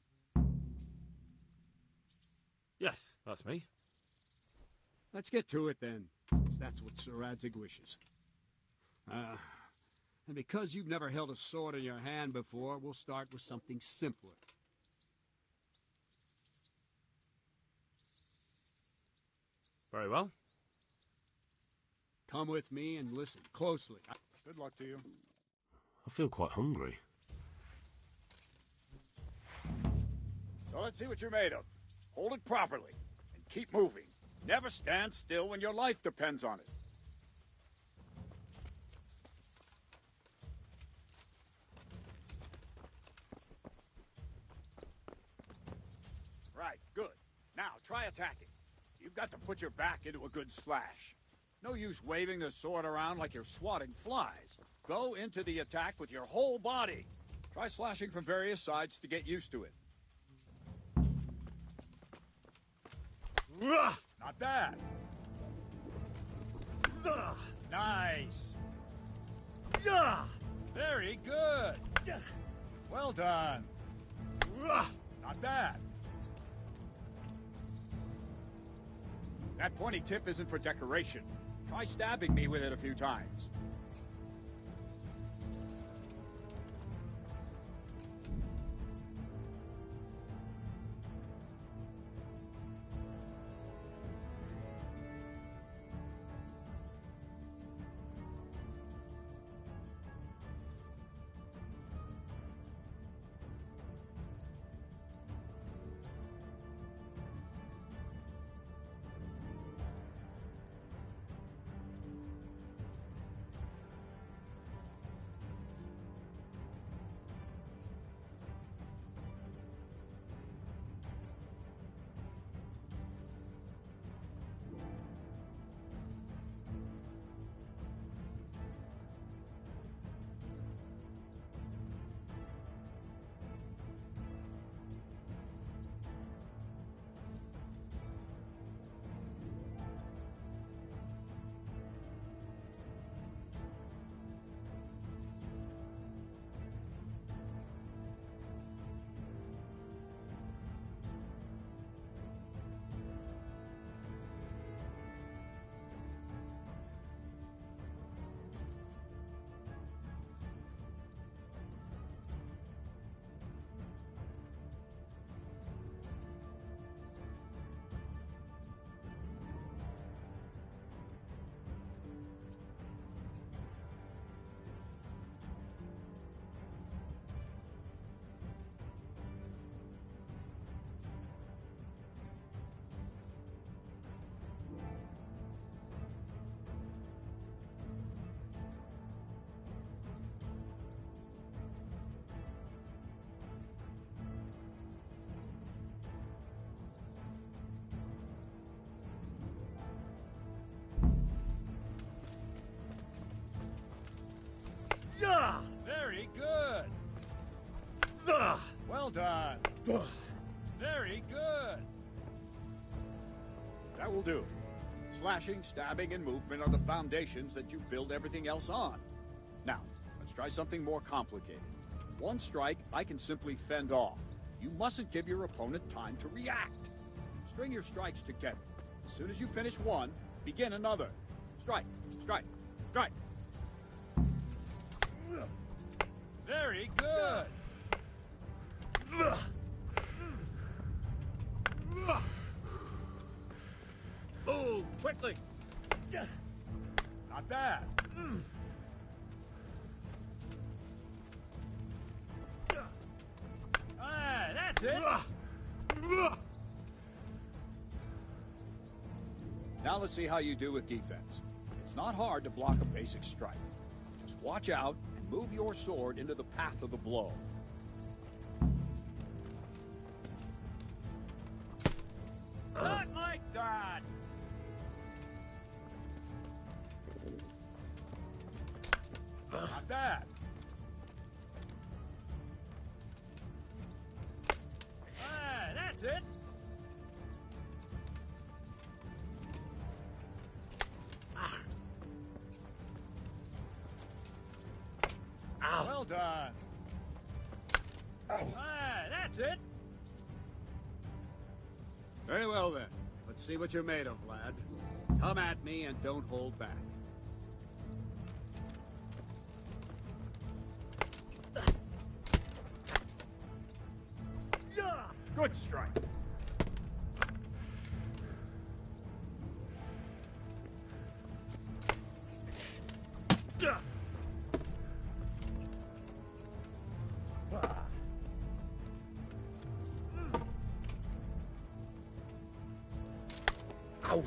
Yes, that's me. Let's get to it, then, 'cause that's what Sir Radzig wishes. And because you've never held a sword in your hand before, we'll start with something simpler. Very well. Come with me and listen closely. Good luck to you. I feel quite hungry. So let's see what you're made of. Hold it properly, and keep moving. Never stand still when your life depends on it. Right, good. Now, try attacking. You've got to put your back into a good slash. No use waving the sword around like you're swatting flies. Go into the attack with your whole body. Try slashing from various sides to get used to it. Not bad. Nice. Very good. Well done. Not bad. That pointy tip isn't for decoration. Try stabbing me with it a few times. Very good. Well done. Very good. That will do. Slashing, stabbing, and movement are the foundations that you build everything else on. Now, let's try something more complicated. One strike, I can simply fend off. You mustn't give your opponent time to react. String your strikes together. As soon as you finish one, begin another. Strike, strike, strike. Very good. Move quickly. Not bad. Ah, that's it. Now let's see how you do with defense. It's not hard to block a basic strike. Just watch out and move your sword into the path of the blow. Not like that! Not bad. Ah, that's it. Well done. Ah, that's it. Very well then. Let's see what you're made of, lad. Come at me and don't hold back. Good strike. Ow!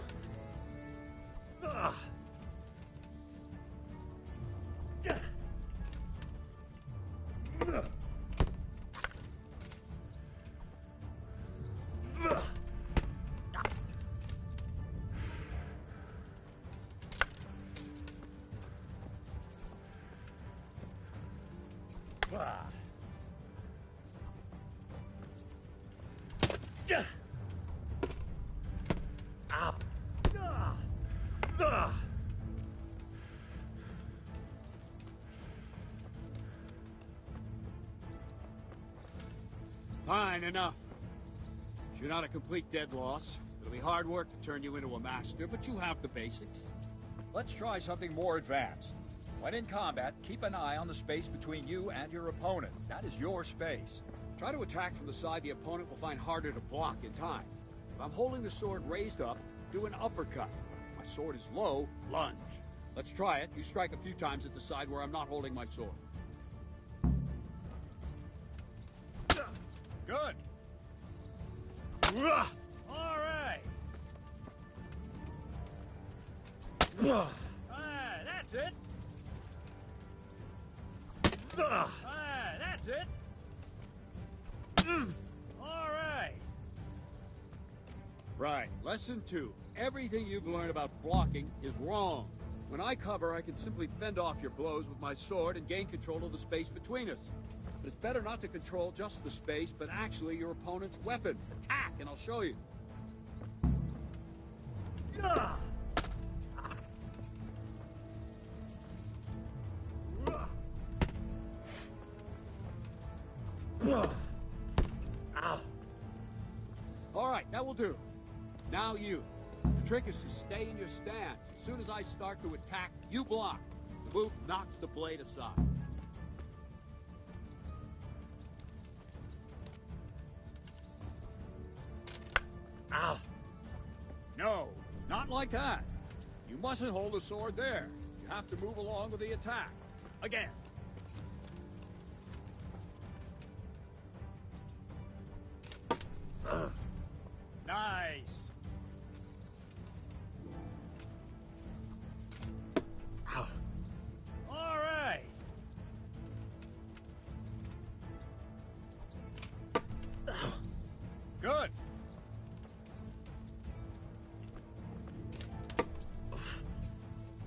Fine, enough. You're not a complete dead loss. It'll be hard work to turn you into a master, but you have the basics. Let's try something more advanced. When in combat, keep an eye on the space between you and your opponent. That is your space. Try to attack from the side the opponent will find harder to block in time. If I'm holding the sword raised up, do an uppercut. If my sword is low, lunge. Let's try it. You strike a few times at the side where I'm not holding my sword. Good. All right. That's it. That's it. All right. Right. Lesson 2. Everything you've learned about blocking is wrong. When I cover, I can simply fend off your blows with my sword and gain control of the space between us. But it's better not to control just the space, but actually your opponent's weapon. Attack, and I'll show you. All right, that will do. Now you. The trick is to stay in your stance. As soon as I start to attack, you block. The move knocks the blade aside. Ow! No, not like that. You mustn't hold the sword there. You have to move along with the attack. Again. Nice. Ow. All right. Good.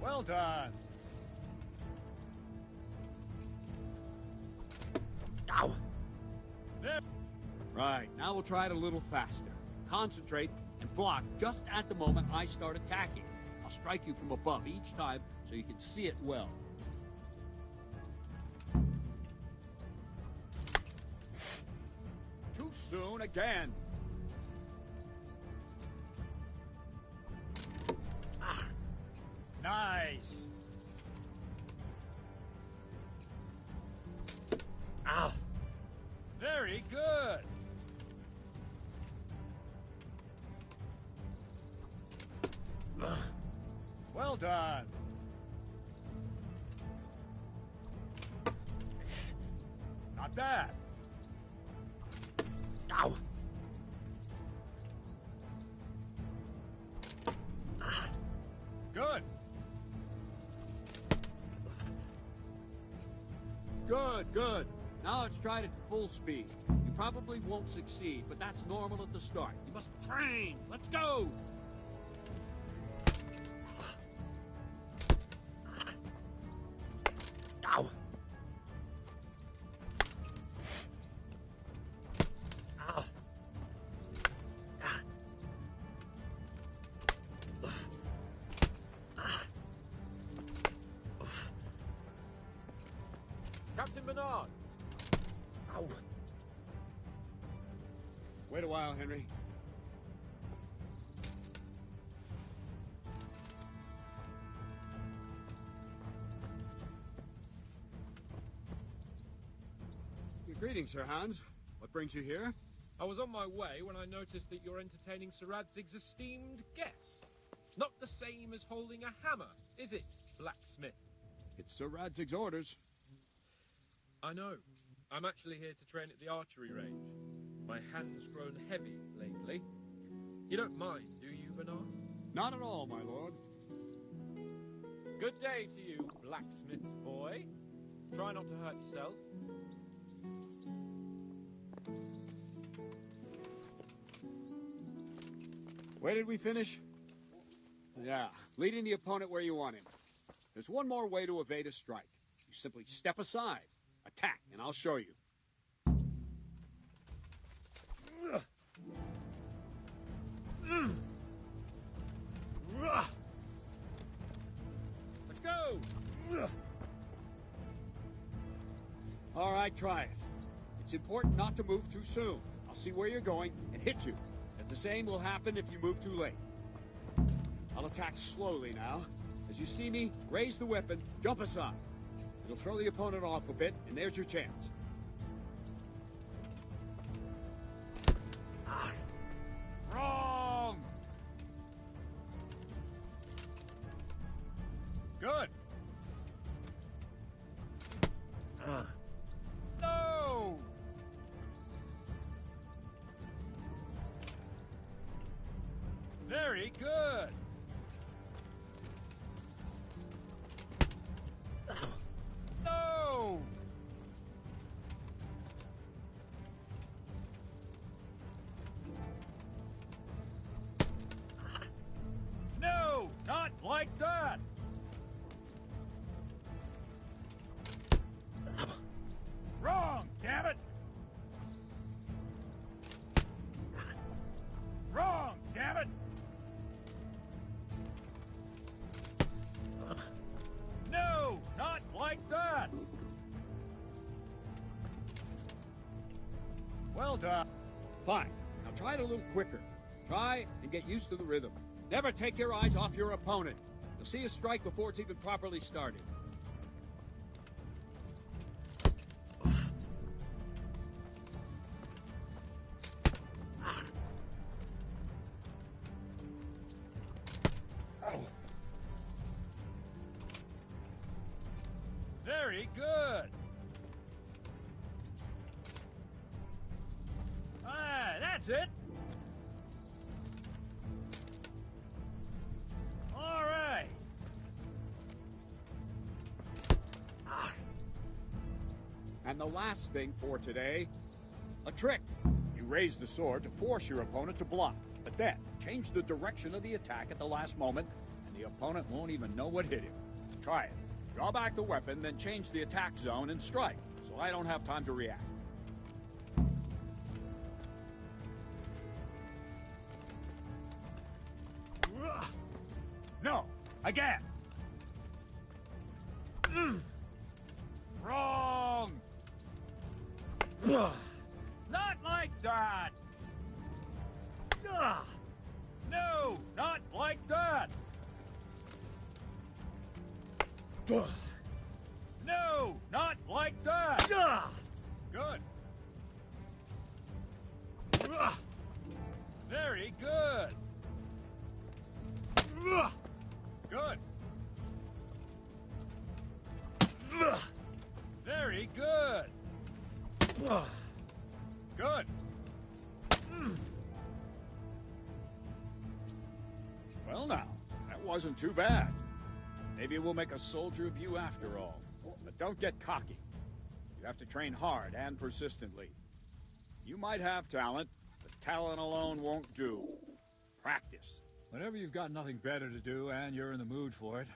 Well done. Ow! There. Right, now we'll try it a little faster. concentrate and block just at the moment I start attacking. I'll strike you from above each time so you can see it well. Too soon again. Nice. Ow. Very good. Well done. Not bad. Ow. Good. Good. Now let's try it at full speed. You probably won't succeed, but that's normal at the start. You must train. Let's go. Ow. Ow. Captain Bernard! Ow. Wait a while, Henry. Greetings, Sir Hans. What brings you here? I was on my way when I noticed that you're entertaining Sir Radzig's esteemed guest. Not the same as holding a hammer, is it, blacksmith? It's Sir Radzig's orders. I know. I'm actually here to train at the archery range. My hand's grown heavy lately. You don't mind, do you, Bernard? Not at all, my lord. Good day to you, blacksmith's boy. Try not to hurt yourself. Where did we finish? Yeah, leading the opponent where you want him. There's one more way to evade a strike. You simply step aside, attack, and I'll show you. Let's go! All right, try it. It's important not to move too soon. I'll see where you're going and hit you. And the same will happen if you move too late. I'll attack slowly now. As you see me, raise the weapon, jump aside. It'll throw the opponent off a bit, and there's your chance. Wrong! Good. No! Very good. No! No! Not like that! Wrong, damn it! Wrong, damn it! No! Not like that! Well done. Fine. Now try it a little quicker. Try and get used to the rhythm. Never take your eyes off your opponent. You'll see a strike before it's even properly started. Very good. Ah, that's it. All right. And the last thing for today, a trick. You raise the sword to force your opponent to block, but then change the direction of the attack at the last moment, and the opponent won't even know what hit him. Try it. Draw back the weapon, then change the attack zone and strike, so I don't have time to react. Again! Wrong! Not like that! No, not like that! No, not like that! Good. Very good. Good. Very good. Good. Well now, that wasn't too bad. Maybe we'll make a soldier of you after all. But don't get cocky. You have to train hard and persistently. You might have talent, but talent alone won't do. Practice. Whenever you've got nothing better to do and you're in the mood for it,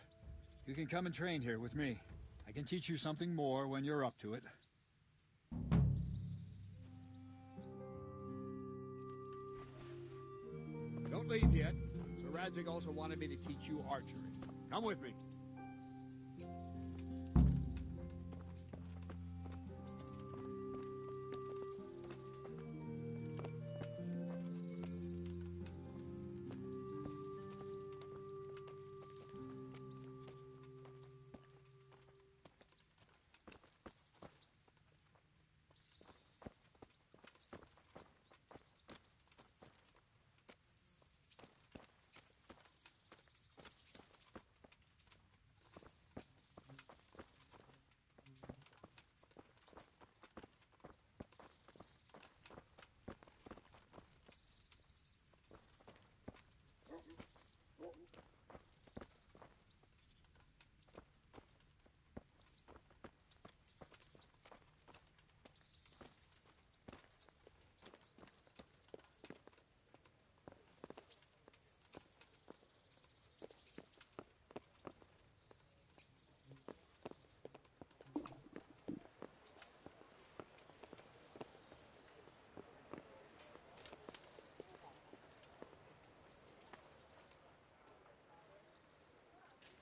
you can come and train here with me. I can teach you something more when you're up to it. Don't leave yet. Sir Radzig also wanted me to teach you archery. Come with me.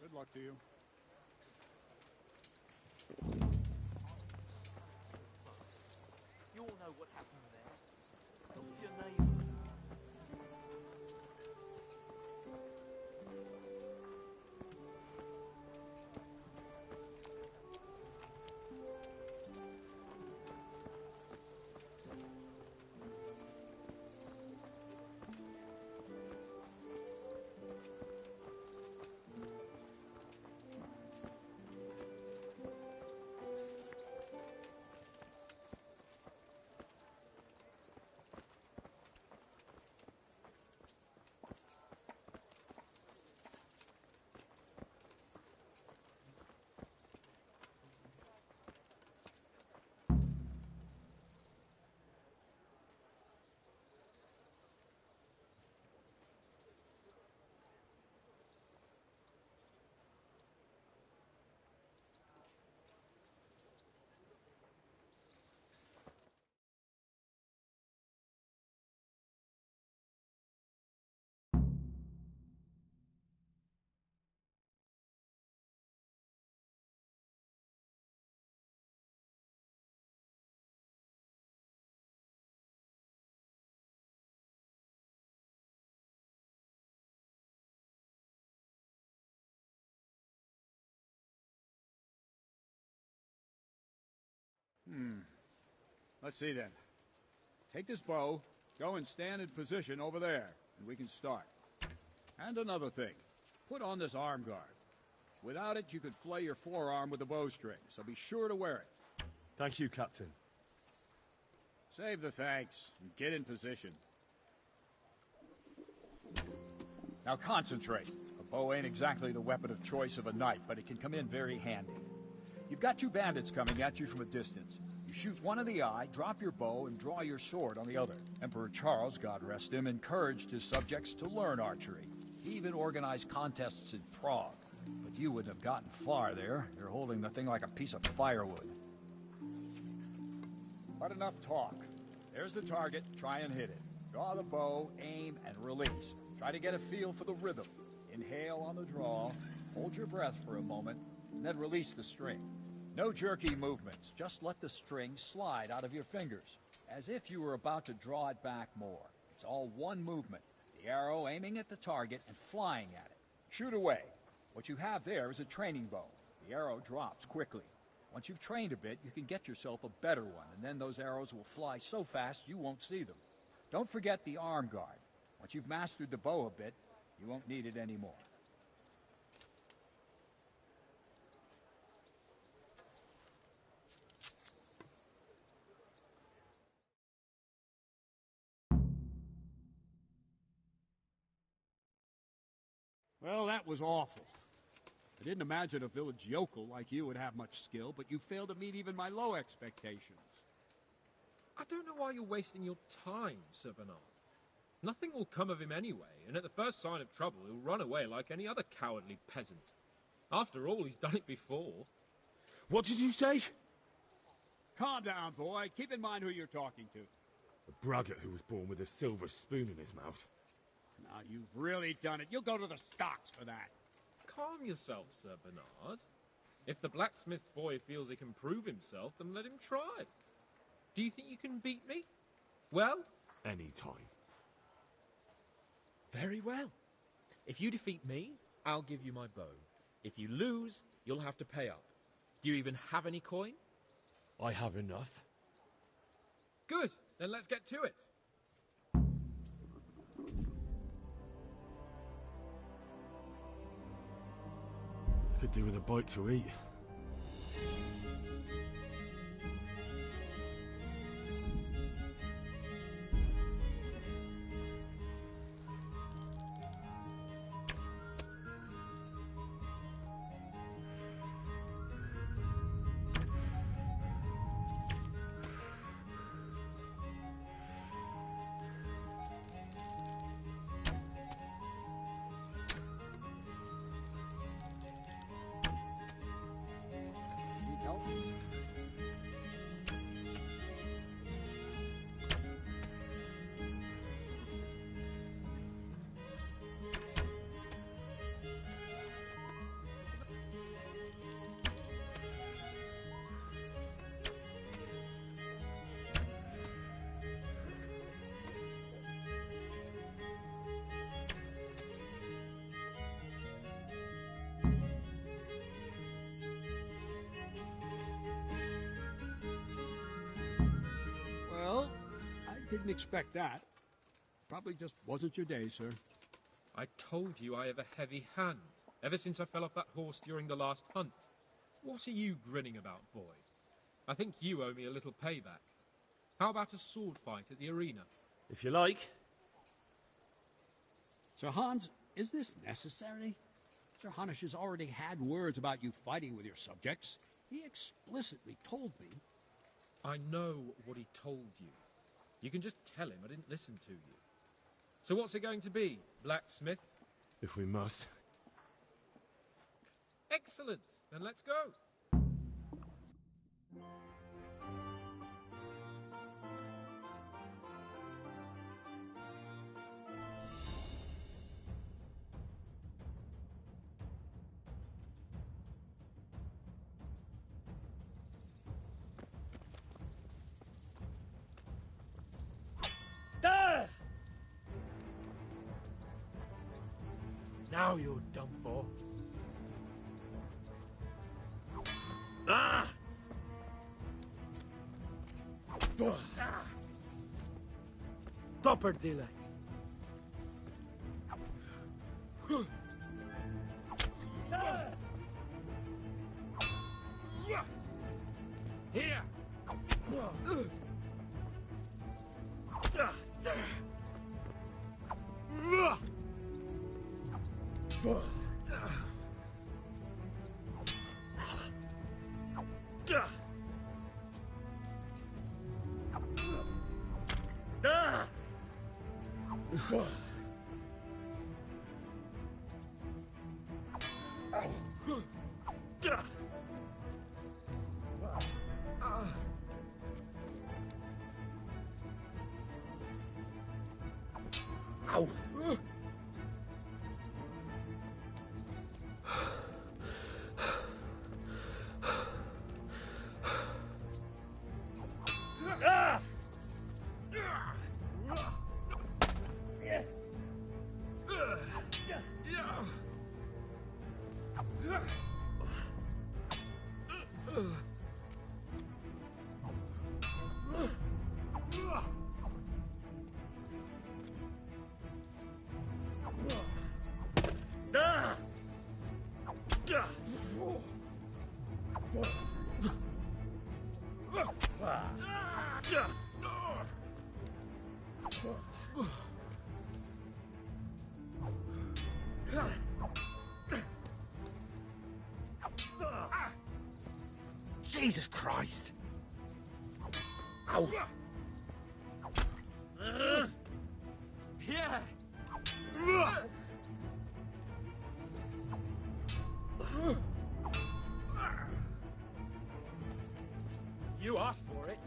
Good luck to you. You all know what happened there. What was your name? Let's see then. Take this bow, go and stand in position over there, and we can start. And another thing, put on this arm guard. Without it, you could flay your forearm with a bowstring, so be sure to wear it. Thank you, Captain. Save the thanks, and get in position. Now concentrate. A bow ain't exactly the weapon of choice of a knight, but it can come in very handy. You've got two bandits coming at you from a distance. You shoot one in the eye, drop your bow, and draw your sword on the other. Emperor Charles, God rest him, encouraged his subjects to learn archery. He even organized contests in Prague. But you wouldn't have gotten far there. You're holding the thing like a piece of firewood. But enough talk. There's the target. Try and hit it. Draw the bow, aim, and release. Try to get a feel for the rhythm. Inhale on the draw, Hold your breath for a moment, and then release the string. No jerky movements. Just let the string slide out of your fingers, as if you were about to draw it back more. It's all one movement. The arrow aiming at the target and flying at it. Shoot away. What you have there is a training bow. The arrow drops quickly. Once you've trained a bit, you can get yourself a better one, and then those arrows will fly so fast you won't see them. Don't forget the arm guard. Once you've mastered the bow a bit, you won't need it anymore. Well, that was awful. I didn't imagine a village yokel like you would have much skill, but you failed to meet even my low expectations. I don't know why you're wasting your time, Sir Bernard. Nothing will come of him anyway, and at the first sign of trouble, he'll run away like any other cowardly peasant. After all, he's done it before. What did you say? Calm down, boy. Keep in mind who you're talking to. A braggart who was born with a silver spoon in his mouth. Now, you've really done it. You'll go to the stocks for that. Calm yourself, Sir Bernard. If the blacksmith boy feels he can prove himself, then let him try. Do you think you can beat me? Well? Any time. Very well. If you defeat me, I'll give you my bow. If you lose, you'll have to pay up. Do you even have any coin? I have enough. Good. Then let's get to it. Could do with a bite to eat. Didn't expect that. Probably just wasn't your day, sir. I told you I have a heavy hand, ever since I fell off that horse during the last hunt. What are you grinning about, boy? I think you owe me a little payback. How about a sword fight at the arena? If you like. Sir Hans, is this necessary? Sir Hanush has already had words about you fighting with your subjects. He explicitly told me. I know what he told you. You can just tell him I didn't listen to you. So what's it going to be, blacksmith? If we must. Excellent. Then let's go. Now you dumbo. Ah! Topper delay. Here. Ow! Jesus Christ! Ow! Yeah! You asked for it.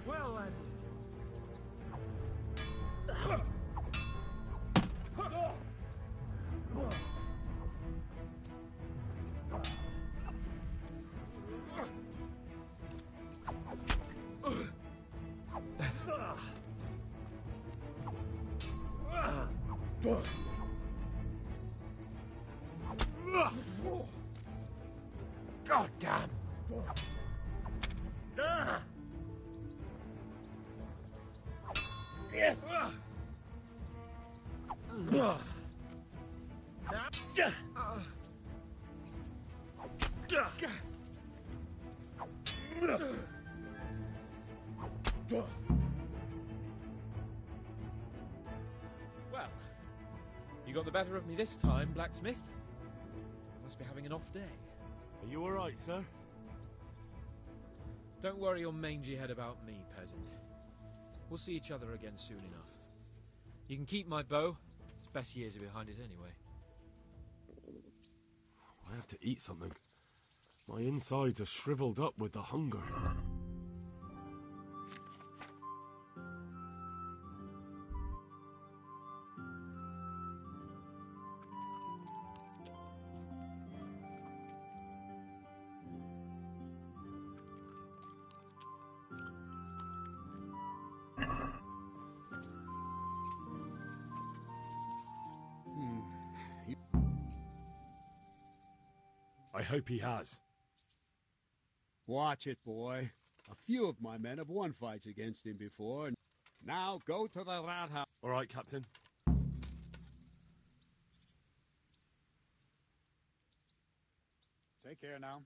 Well, then. God damn! Well, you got the better of me this time, blacksmith. Must be having an off day. Are you alright, sir? Don't worry your mangy head about me, peasant. We'll see each other again soon enough. You can keep my bow. Its best years are behind it anyway. I have to eat something. My insides are shriveled up with the hunger. I hope he has. Watch it, boy. A few of my men have won fights against him before. Now go to the rat house. All right, Captain. Take care now.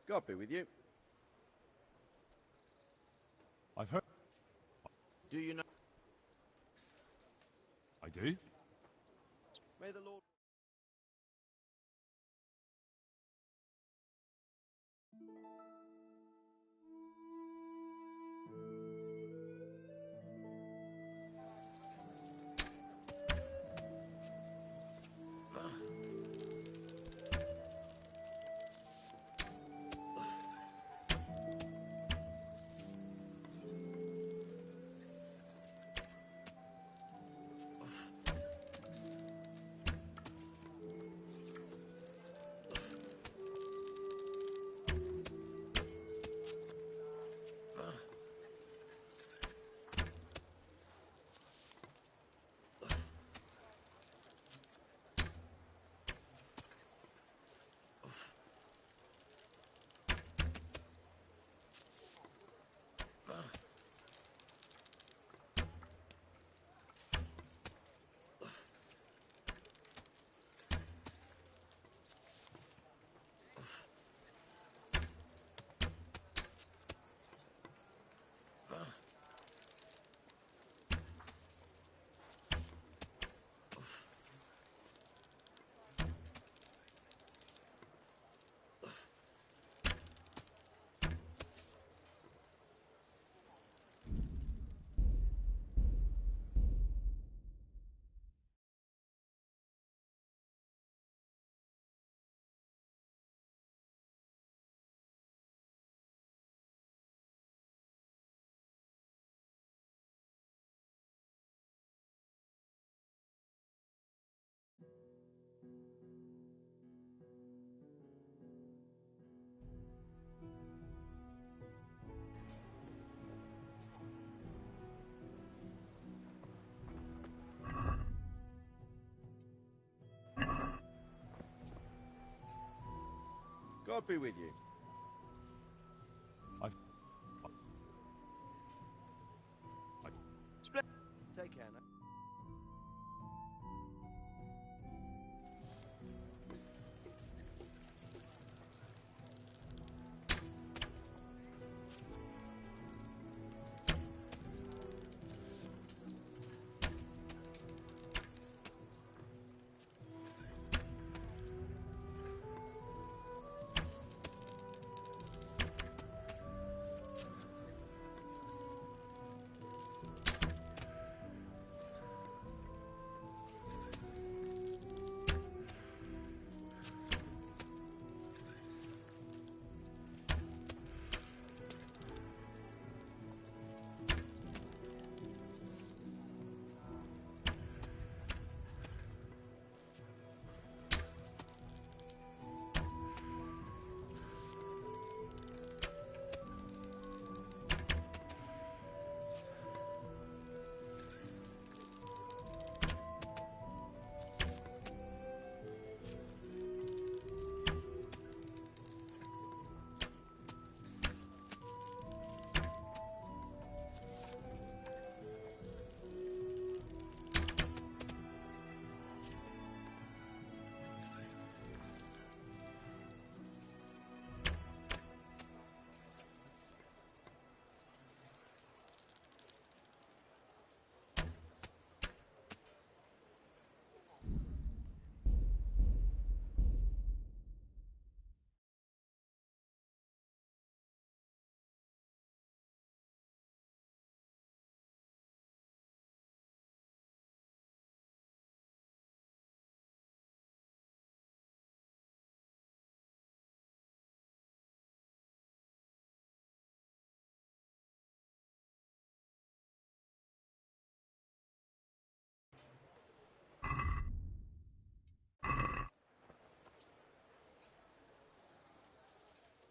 God be with you. I've heard. Do you know? I do? May the Lord... God be with you. Split. Take care now.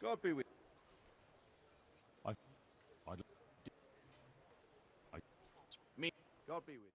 God be with me. God be with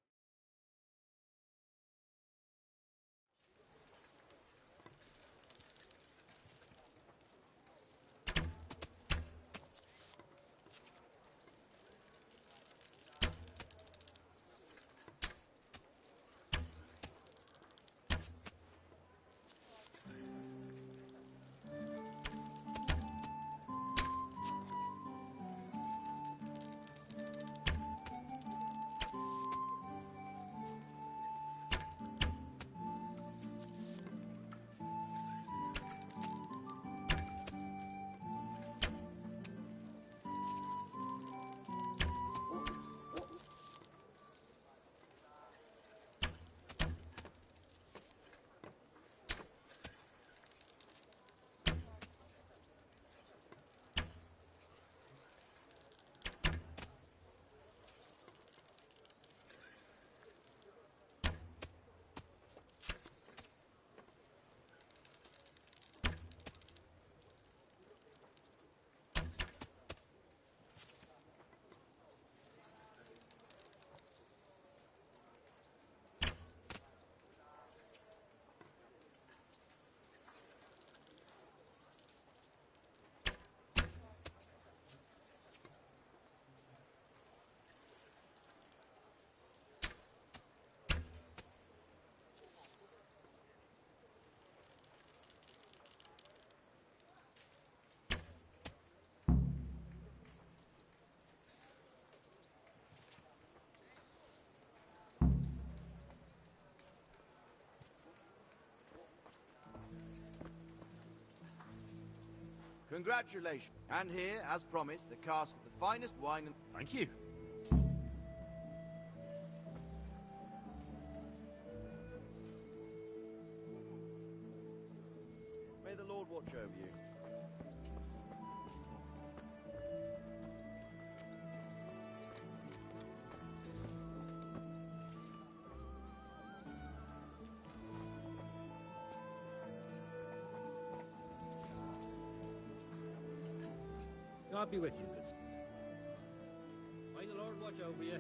Congratulations. And here, as promised, a cask of the finest wine and... Thank you. May the Lord watch over you. God be with you, good. May the Lord watch over you.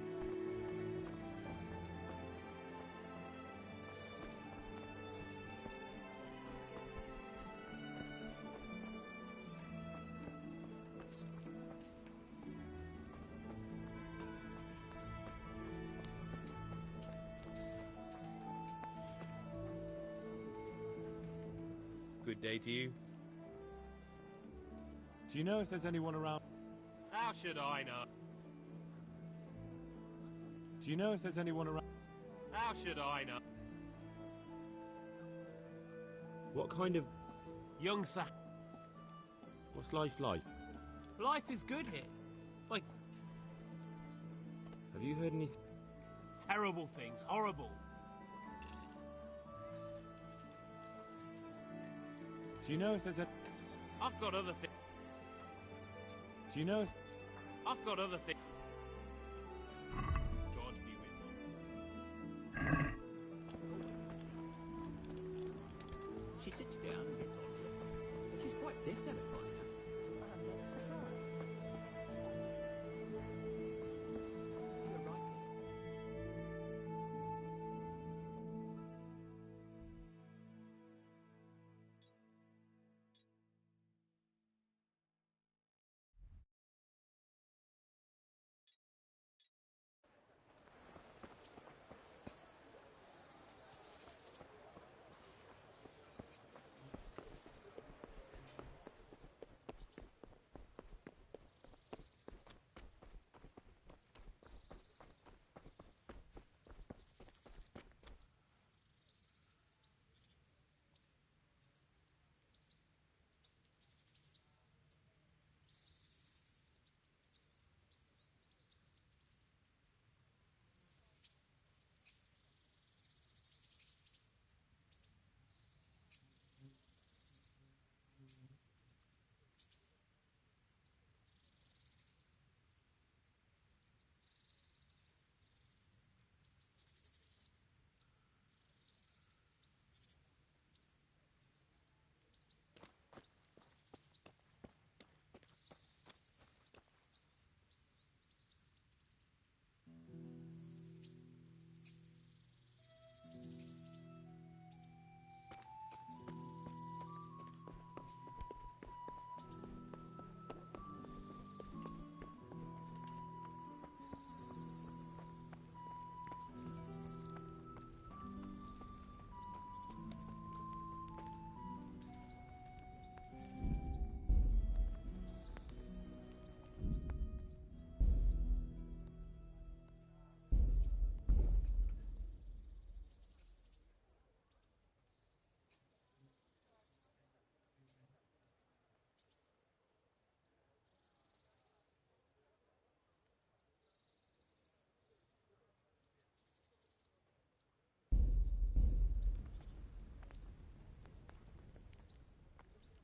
Good day to you. Do you know if there's anyone around? How should I know? Do you know if there's anyone around? How should I know? What kind of... Young sir. What's life like? Life is good here. Like, Have you heard anything? terrible things, horrible. Do you know if there's a... I've got other things. Do you know if... I've got other things. God be with you. She sits down and gets on with it. But she's quite deaf, never mind.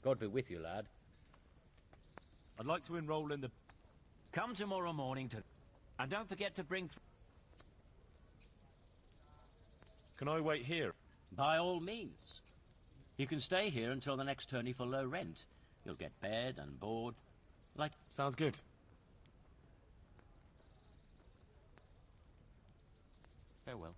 God be with you, lad. I'd like to enroll in the... Come tomorrow morning to... And don't forget to bring... Can I wait here? By all means. You can stay here until the next tourney for low rent. You'll get bed and board. Like... Sounds good. Farewell.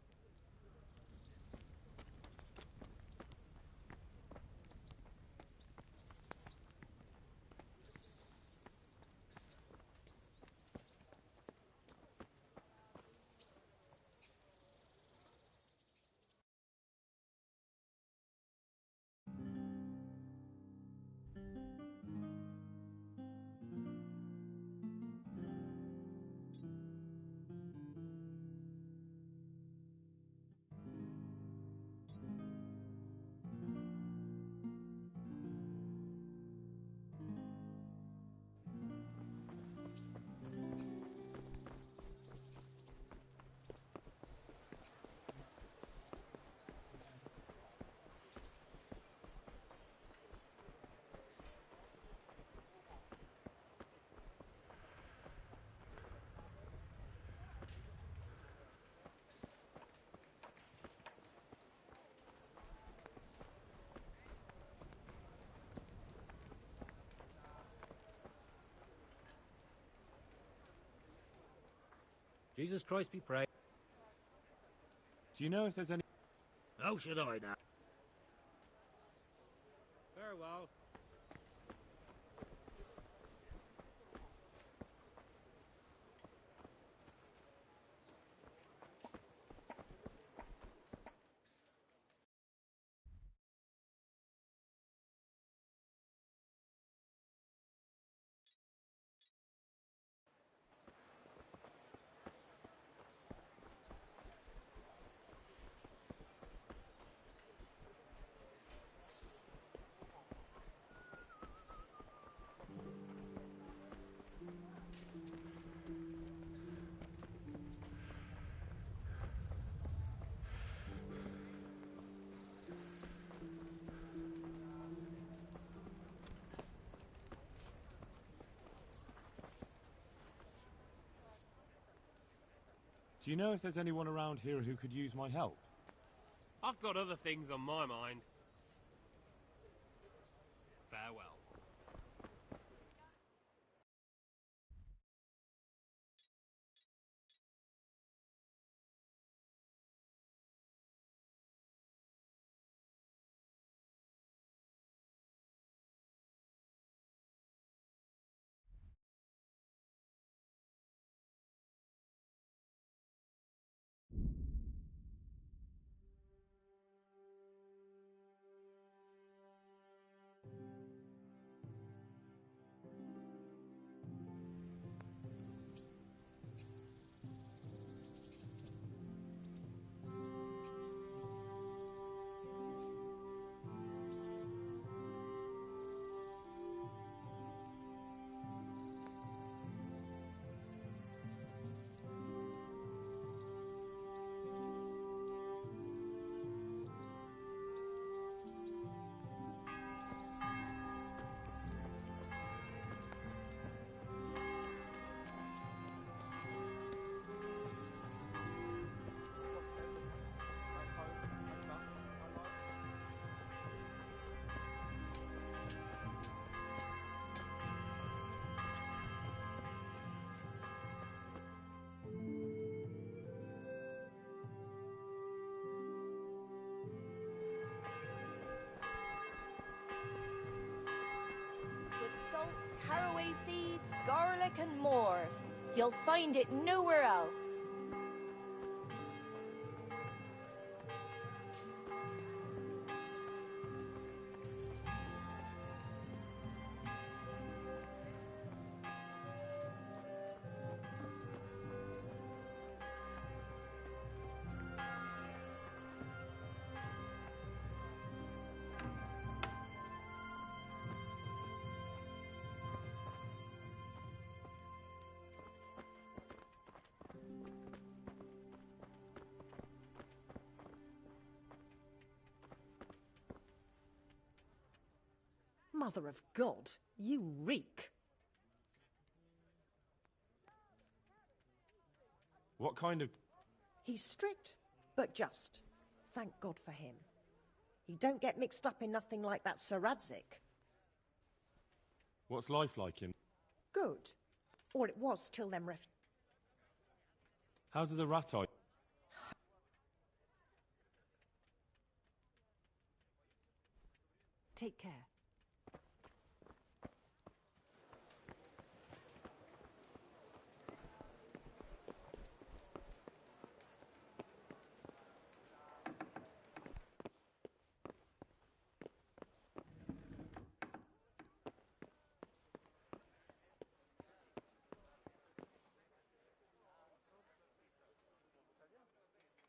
Jesus Christ be praised. Do you know if there's any... How should I know? Farewell. Do you know if there's anyone around here who could use my help? I've got other things on my mind. Farewell. Caraway seeds, garlic and more. You'll find it nowhere else. Mother of God, you reek. What kind of... He's strict, but just. Thank God for him. He don't get mixed up in nothing like that Sir Radzik. What's life like in... Good. Or it was till them ref... How do the rat-eye... Take care.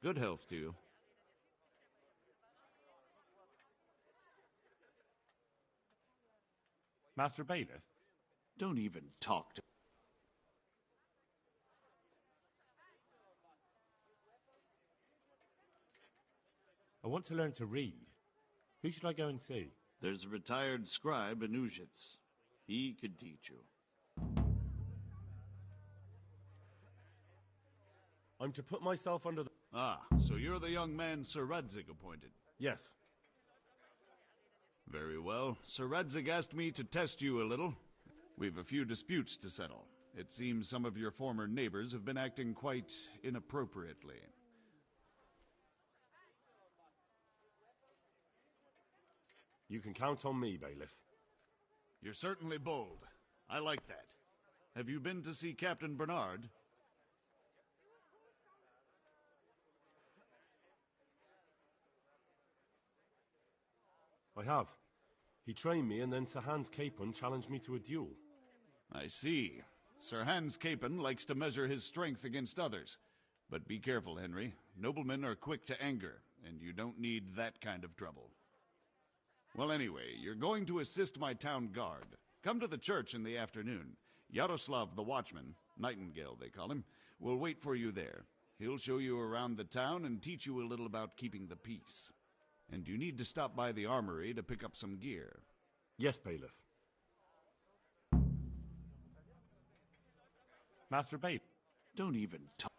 Good health to you. Master Bailiff? Don't even talk to... I want to learn to read. Who should I go and see? There's a retired scribe in Uzhitz. He could teach you. I'm to put myself under the... Ah, so you're the young man Sir Radzik appointed? Yes. Very well. Sir Radzik asked me to test you a little. We've a few disputes to settle. It seems some of your former neighbors have been acting quite inappropriately. You can count on me, Bailiff. You're certainly bold. I like that. Have you been to see Captain Bernard? I have. He trained me, and then Sir Hans Capon challenged me to a duel. I see. Sir Hans Capon likes to measure his strength against others. But be careful, Henry. Noblemen are quick to anger, and you don't need that kind of trouble. Well, anyway, you're going to assist my town guard. Come to the church in the afternoon. Yaroslav the watchman, Nightingale they call him, will wait for you there. He'll show you around the town and teach you a little about keeping the peace. And you need to stop by the armory to pick up some gear. Yes, Bailiff. Master Babe. Don't even talk.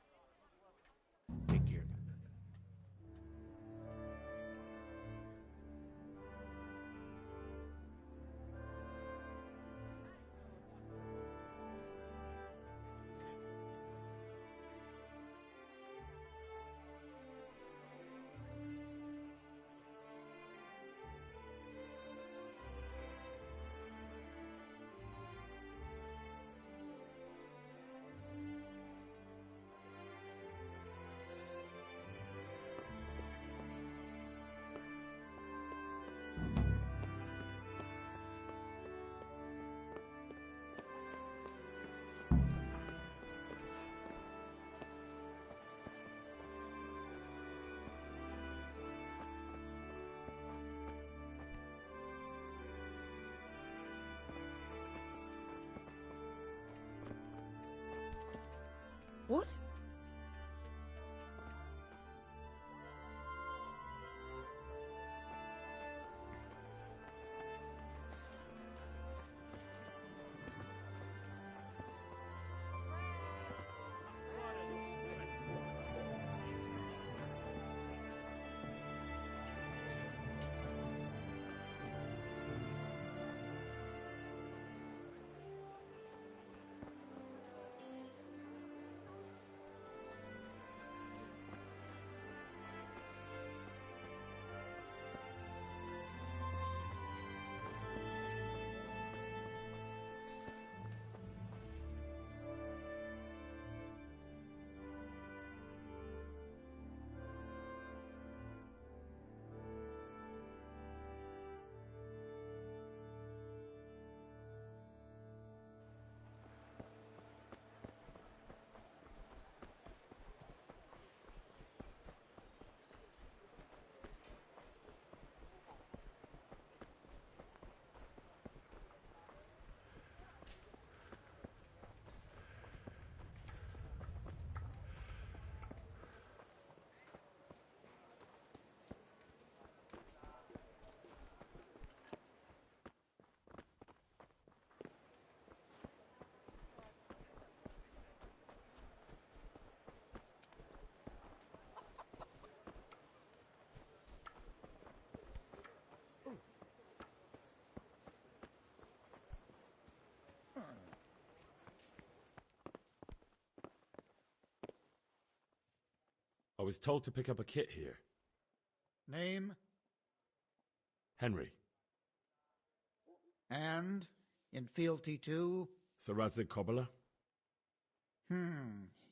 What? I was told to pick up a kit here. Name? Henry. And? In fealty to? Sir Radzig Kobyla?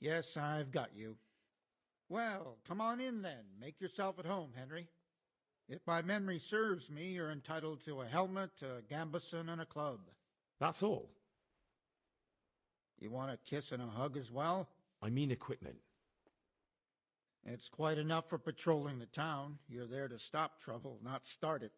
Yes, I've got you. Well, come on in then. Make yourself at home, Henry. If my memory serves me, you're entitled to a helmet, a gambeson, and a club. That's all? You want a kiss and a hug as well? I mean equipment. It's quite enough for patrolling the town. You're there to stop trouble, not start it.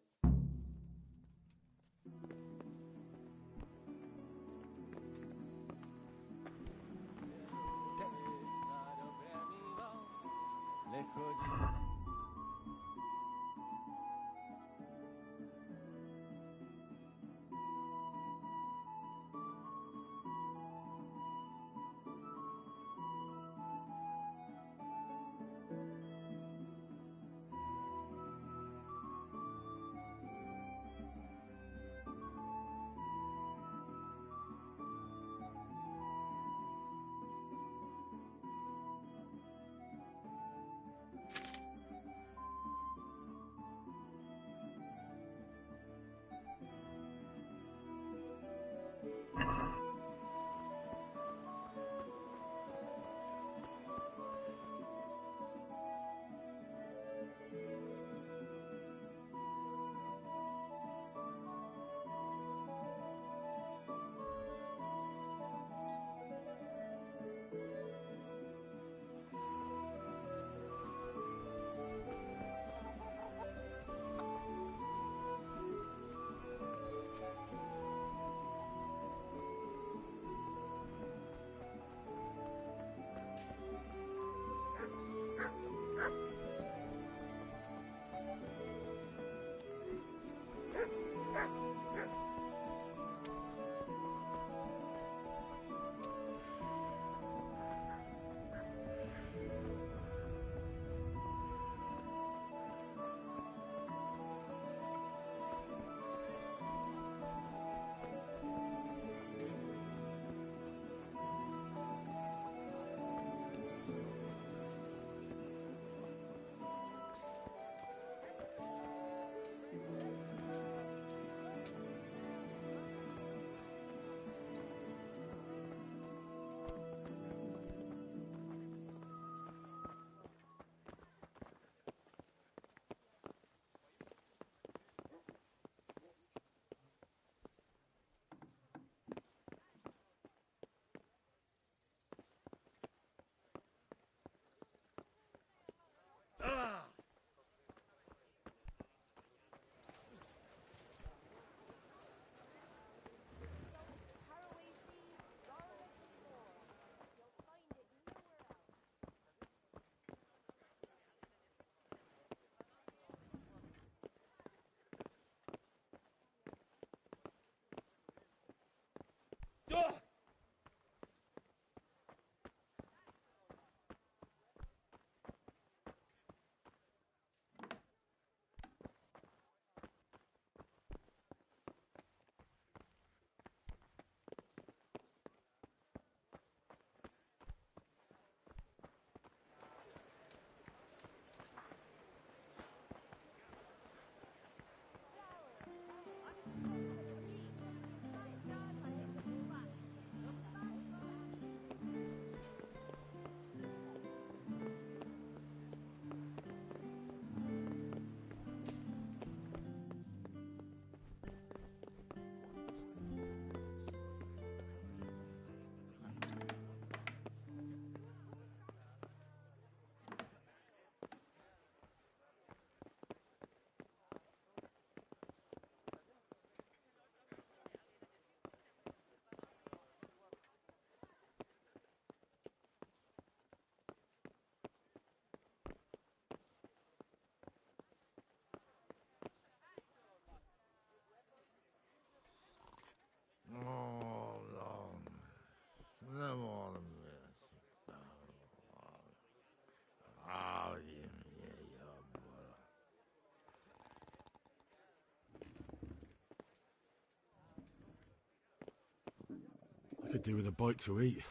Could do with a bite to eat.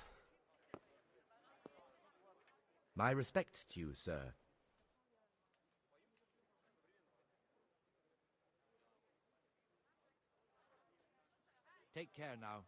My respects to you, sir. Take care now.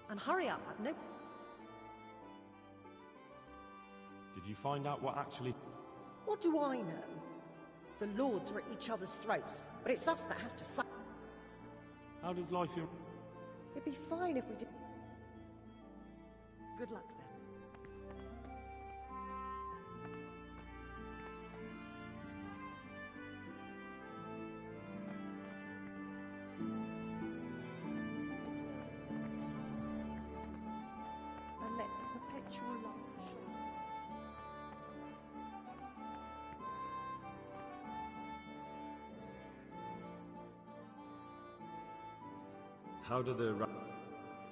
And hurry up, I've no... Did you find out what actually... What do I know? The lords are at each other's throats, but it's us that has to suffer. How does life in... It'd be fine if we did... Good luck, then. And let the perpetual light shine. How do the...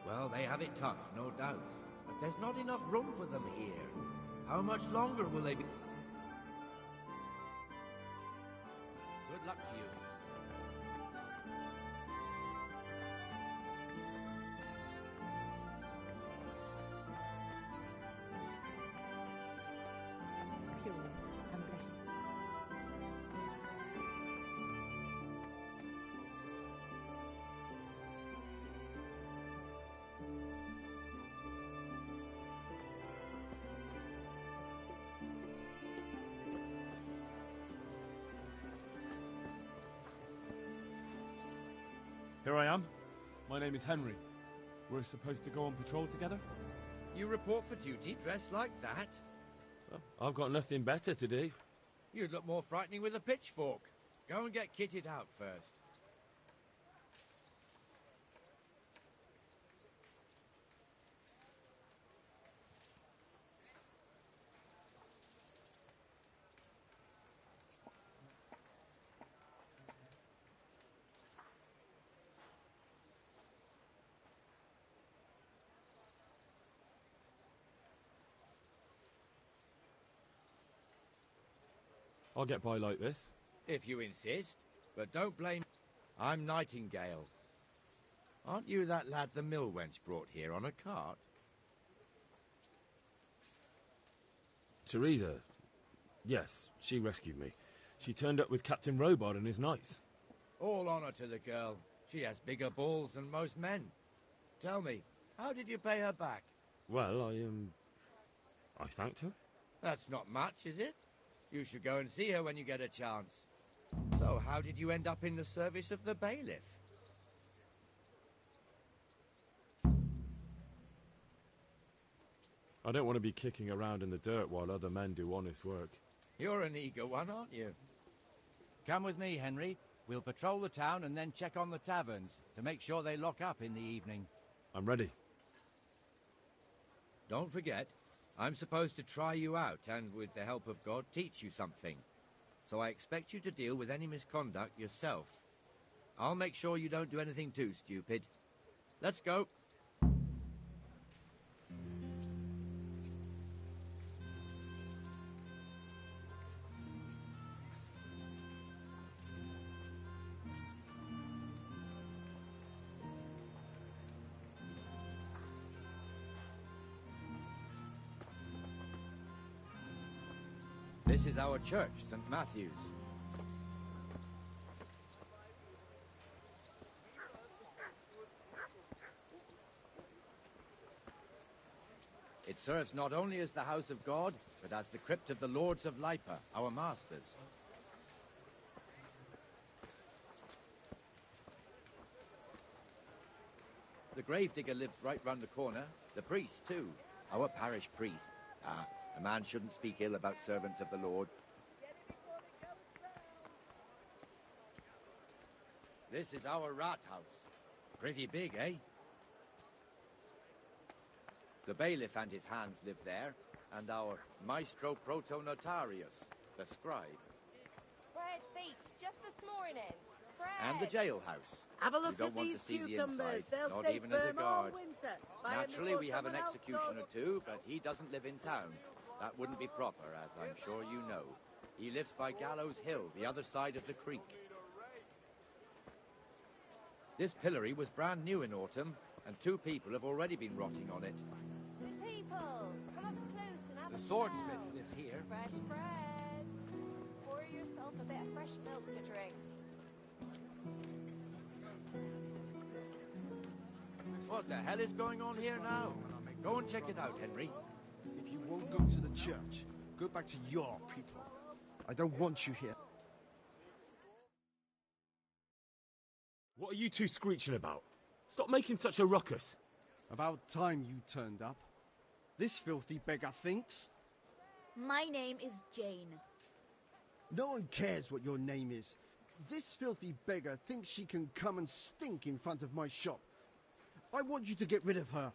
Well, they have it tough, no doubt. But there's not enough room for them here. How much longer will they be... Good luck to you. Pure and blessed. Here I am. My name is Henry. We're supposed to go on patrol together? You report for duty dressed like that? Well, I've got nothing better to do. You'd look more frightening with a pitchfork. Go and get kitted out first. I'll get by like this. If you insist, but don't blame... I'm Nightingale. Aren't you that lad the mill wench brought here on a cart? Teresa. Yes, she rescued me. She turned up with Captain Robard and his knights. All honor to the girl. She has bigger balls than most men. Tell me, how did you pay her back? Well, I thanked her. That's not much, is it? You should go and see her when you get a chance. So, how did you end up in the service of the bailiff? I don't want to be kicking around in the dirt while other men do honest work. You're an eager one, aren't you? Come with me, Henry. We'll patrol the town and then check on the taverns to make sure they lock up in the evening. I'm ready. Don't forget, I'm supposed to try you out and, with the help of God, teach you something. So I expect you to deal with any misconduct yourself. I'll make sure you don't do anything too stupid. Let's go. This is our church, St. Matthew's. It serves not only as the house of God, but as the crypt of the Lords of Lipa, our masters. The gravedigger lives right round the corner. The priest, too. Our parish priest. A man shouldn't speak ill about servants of the Lord. This is our rat house. Pretty big, eh? The bailiff and his hands live there, and our maestro proto-notarius, the scribe. Bread baked just this morning. Bread. And the jailhouse. Have a look you don't at want these to see the cucumbers. inside, They'll not stay even as a firm all guard. winter. Buy 'em Naturally, before we have an someone else executioner goes. too, but he doesn't live in town. That wouldn't be proper, as I'm sure you know. He lives by Gallows Hill, the other side of the creek. This pillory was brand new in autumn, and 2 people have already been rotting on it. Good people, come up close and have The a swordsmith smell. lives here. Fresh bread. Pour yourself a bit of fresh milk to drink. What the hell is going on here now? Go and check it out, Henry. If you won't go to the church, go back to your people. I don't want you here. What are you two screeching about? Stop making such a ruckus. About time you turned up. This filthy beggar thinks. My name is Jane. No one cares what your name is. This filthy beggar thinks she can come and stink in front of my shop. I want you to get rid of her.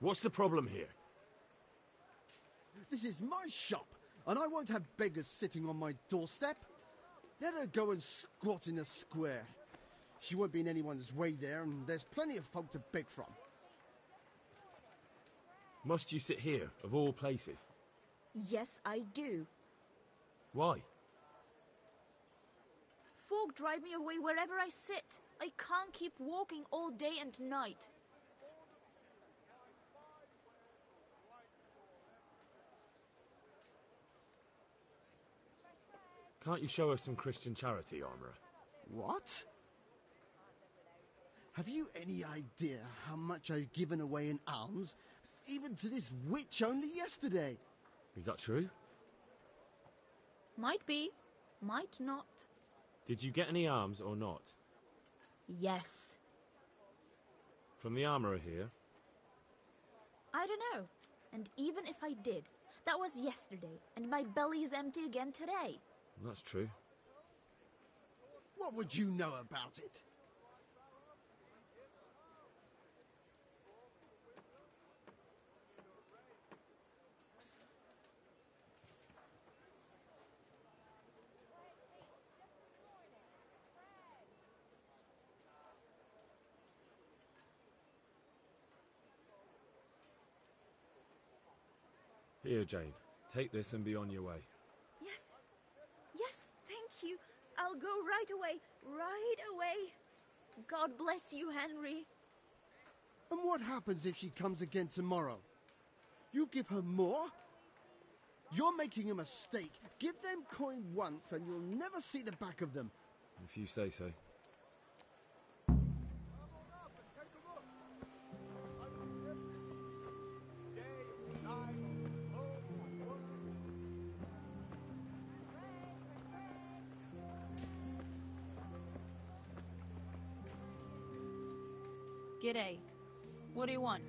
What's the problem here? This is my shop, and I won't have beggars sitting on my doorstep. Let her go and squat in a square. She won't be in anyone's way there, and there's plenty of folk to beg from. Must you sit here, of all places? Yes, I do. Why? Folk drive me away wherever I sit. I can't keep walking all day and night. Can't you show us some Christian charity, Armourer? What? Have you any idea how much I've given away in alms, even to this witch only yesterday? Is that true? Might be, might not. Did you get any alms or not? Yes. From the Armourer here? I don't know. And even if I did, that was yesterday, and my belly's empty again today. That's true. What would you know about it? Here, Jane. Take this and be on your way. Yes. Yes, thank you. I'll go right away. Right away. God bless you, Henry. And what happens if she comes again tomorrow? You give her more? You're making a mistake. Give them coin once and you'll never see the back of them. If you say so. G'day. What do you want?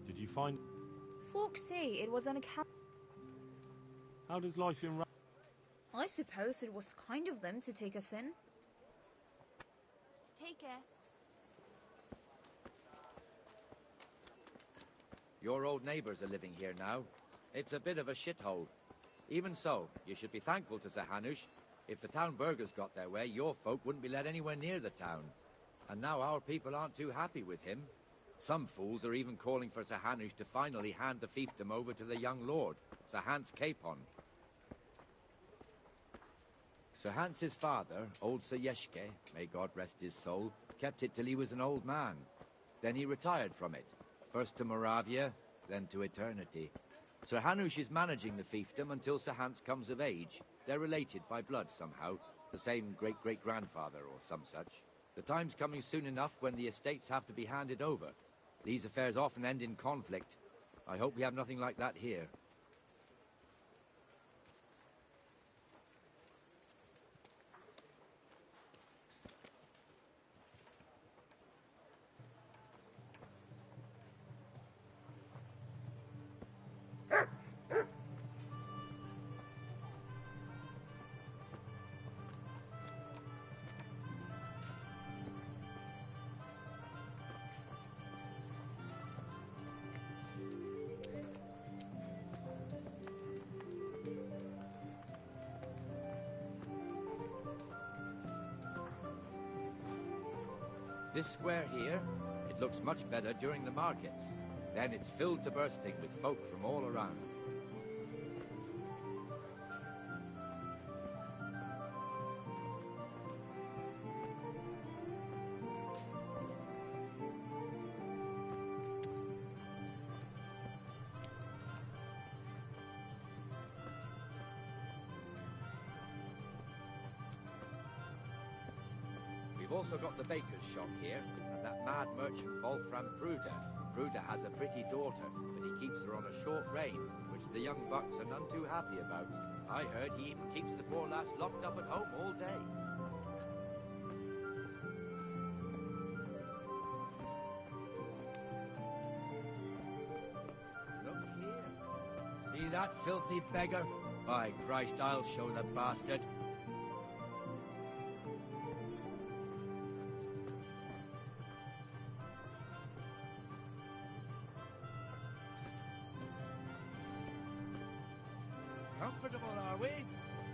Did you find... Folks say it was an account. How does life in... I suppose it was kind of them to take us in. Take care. Your old neighbours are living here now. It's a bit of a shithole. Even so, you should be thankful to Sir Hanush. If the town burghers got their way, your folk wouldn't be let anywhere near the town. And now our people aren't too happy with him. Some fools are even calling for Sir Hanush to finally hand the fiefdom over to the young lord, Sir Hans Capon. Sir Hans's father, old Sir Yeshke, may God rest his soul, kept it till he was an old man. Then he retired from it, first to Moravia, then to eternity. Sir Hanush is managing the fiefdom until Sir Hans comes of age. They're related by blood somehow, the same great-great-grandfather or some such. The time's coming soon enough when the estates have to be handed over. These affairs often end in conflict. I hope we have nothing like that here. This square here, it looks much better during the markets. Then it's filled to bursting with folk from all around. We've also got the baker's shop here, and that mad merchant Wolfram Pruder. Pruder has a pretty daughter, but he keeps her on a short rein, which the young bucks are none too happy about. I heard he even keeps the poor lass locked up at home all day. Look here. See that filthy beggar? By Christ, I'll show the bastard. Comfortable, are we?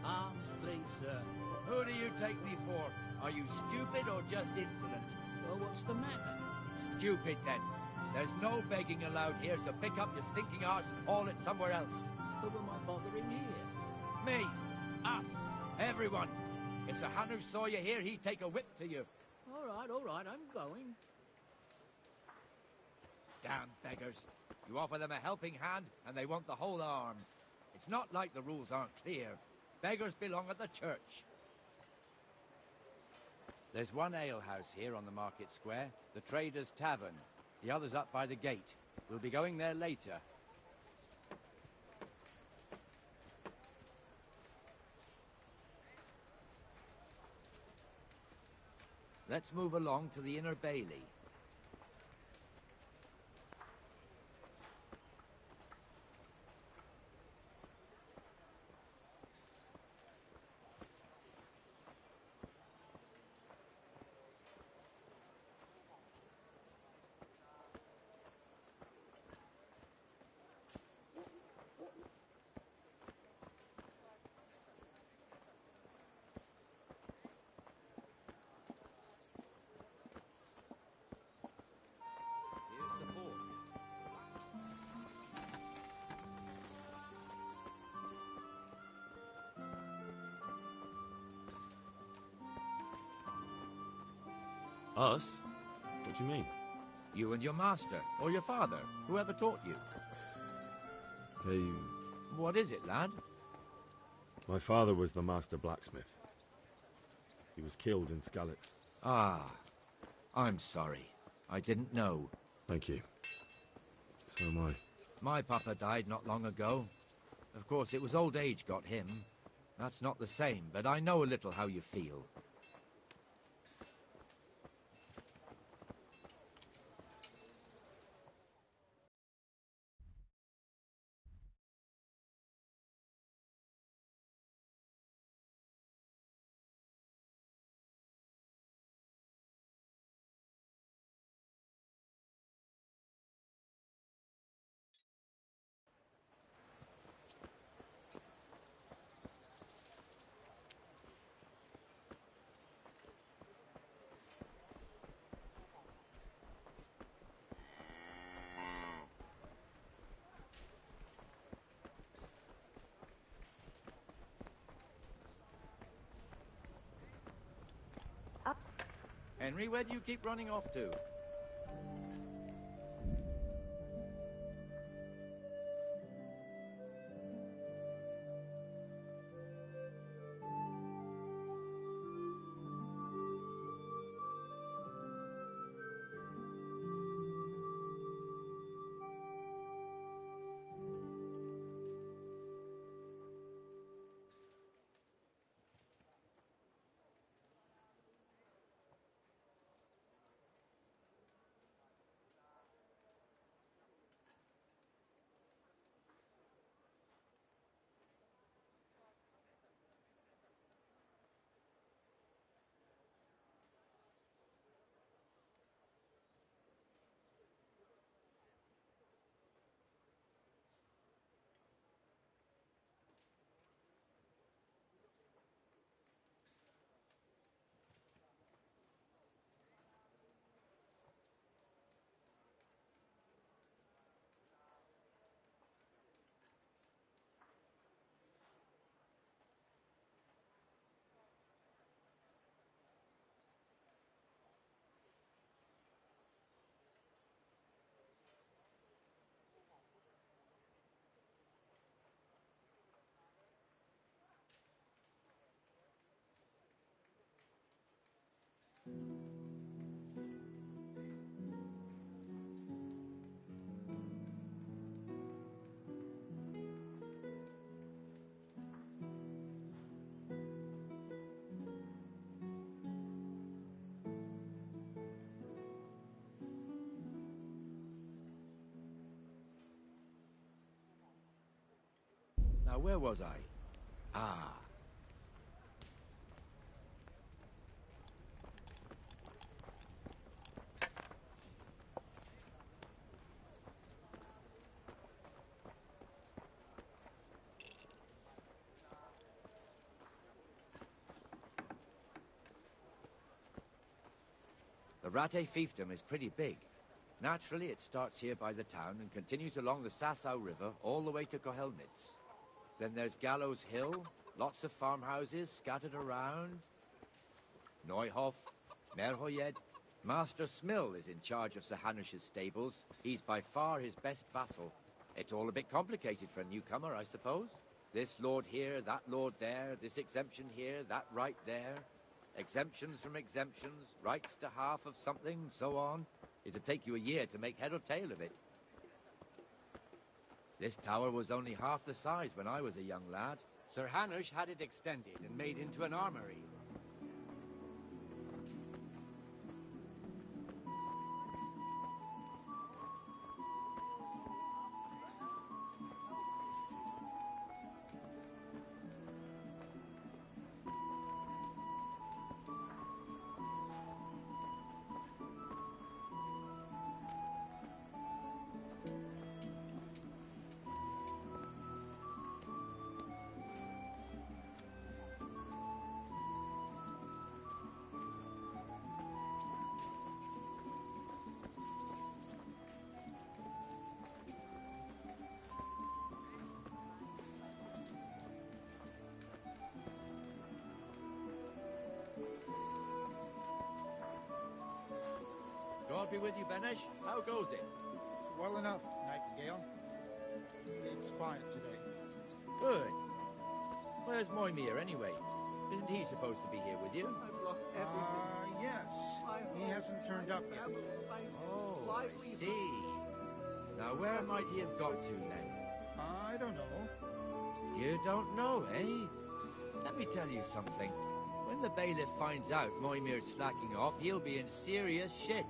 Arms, please, sir. Who do you take me for? Are you stupid or just insolent? Well, what's the matter? Stupid, then. There's no begging allowed here, so pick up your stinking arse and haul it somewhere else. Who am I bothering here? Me. Us. Everyone. If Sir Hanush saw you here, he'd take a whip to you. All right, I'm going. Damn beggars. You offer them a helping hand, and they want the whole arm. It's not like the rules aren't clear. Beggars belong at the church. There's one alehouse here on the market square, the Trader's Tavern. The other's up by the gate. We'll be going there later. Let's move along to the Inner Bailey. Us? What do you mean? You and your master, or your father, whoever taught you. They... What is it, lad? My father was the master blacksmith. He was killed in Skalitz. Ah, I'm sorry. I didn't know. Thank you. So am I. My papa died not long ago. Of course, it was old age got him. That's not the same, but I know a little how you feel. Henry, where do you keep running off to? Now, where was I? Ah. The Rate fiefdom is pretty big. Naturally, it starts here by the town and continues along the Sasau River all the way to Kohelnitz. Then there's Gallows Hill, lots of farmhouses scattered around. Neuhof, Merhoyed. Master Smill is in charge of Sir Hanush's stables. He's by far his best vassal. It's all a bit complicated for a newcomer, I suppose. This lord here, that lord there, this exemption here, that right there. Exemptions from exemptions, rights to half of something, so on. It'd take you a year to make head or tail of it. This tower was only half the size when I was a young lad. Sir Hanush had it extended and made into an armory. happy with you, Benesh? How goes it? Well enough, Nightingale. It's quiet today. Good. Where's Moimir, anyway? Isn't he supposed to be here with you? Yes. He hasn't turned up yet. Oh, I see. Now, where might he have got to, then? I don't know. You don't know, eh? Let me tell you something. When the bailiff finds out Moimir's slacking off, he'll be in serious shit.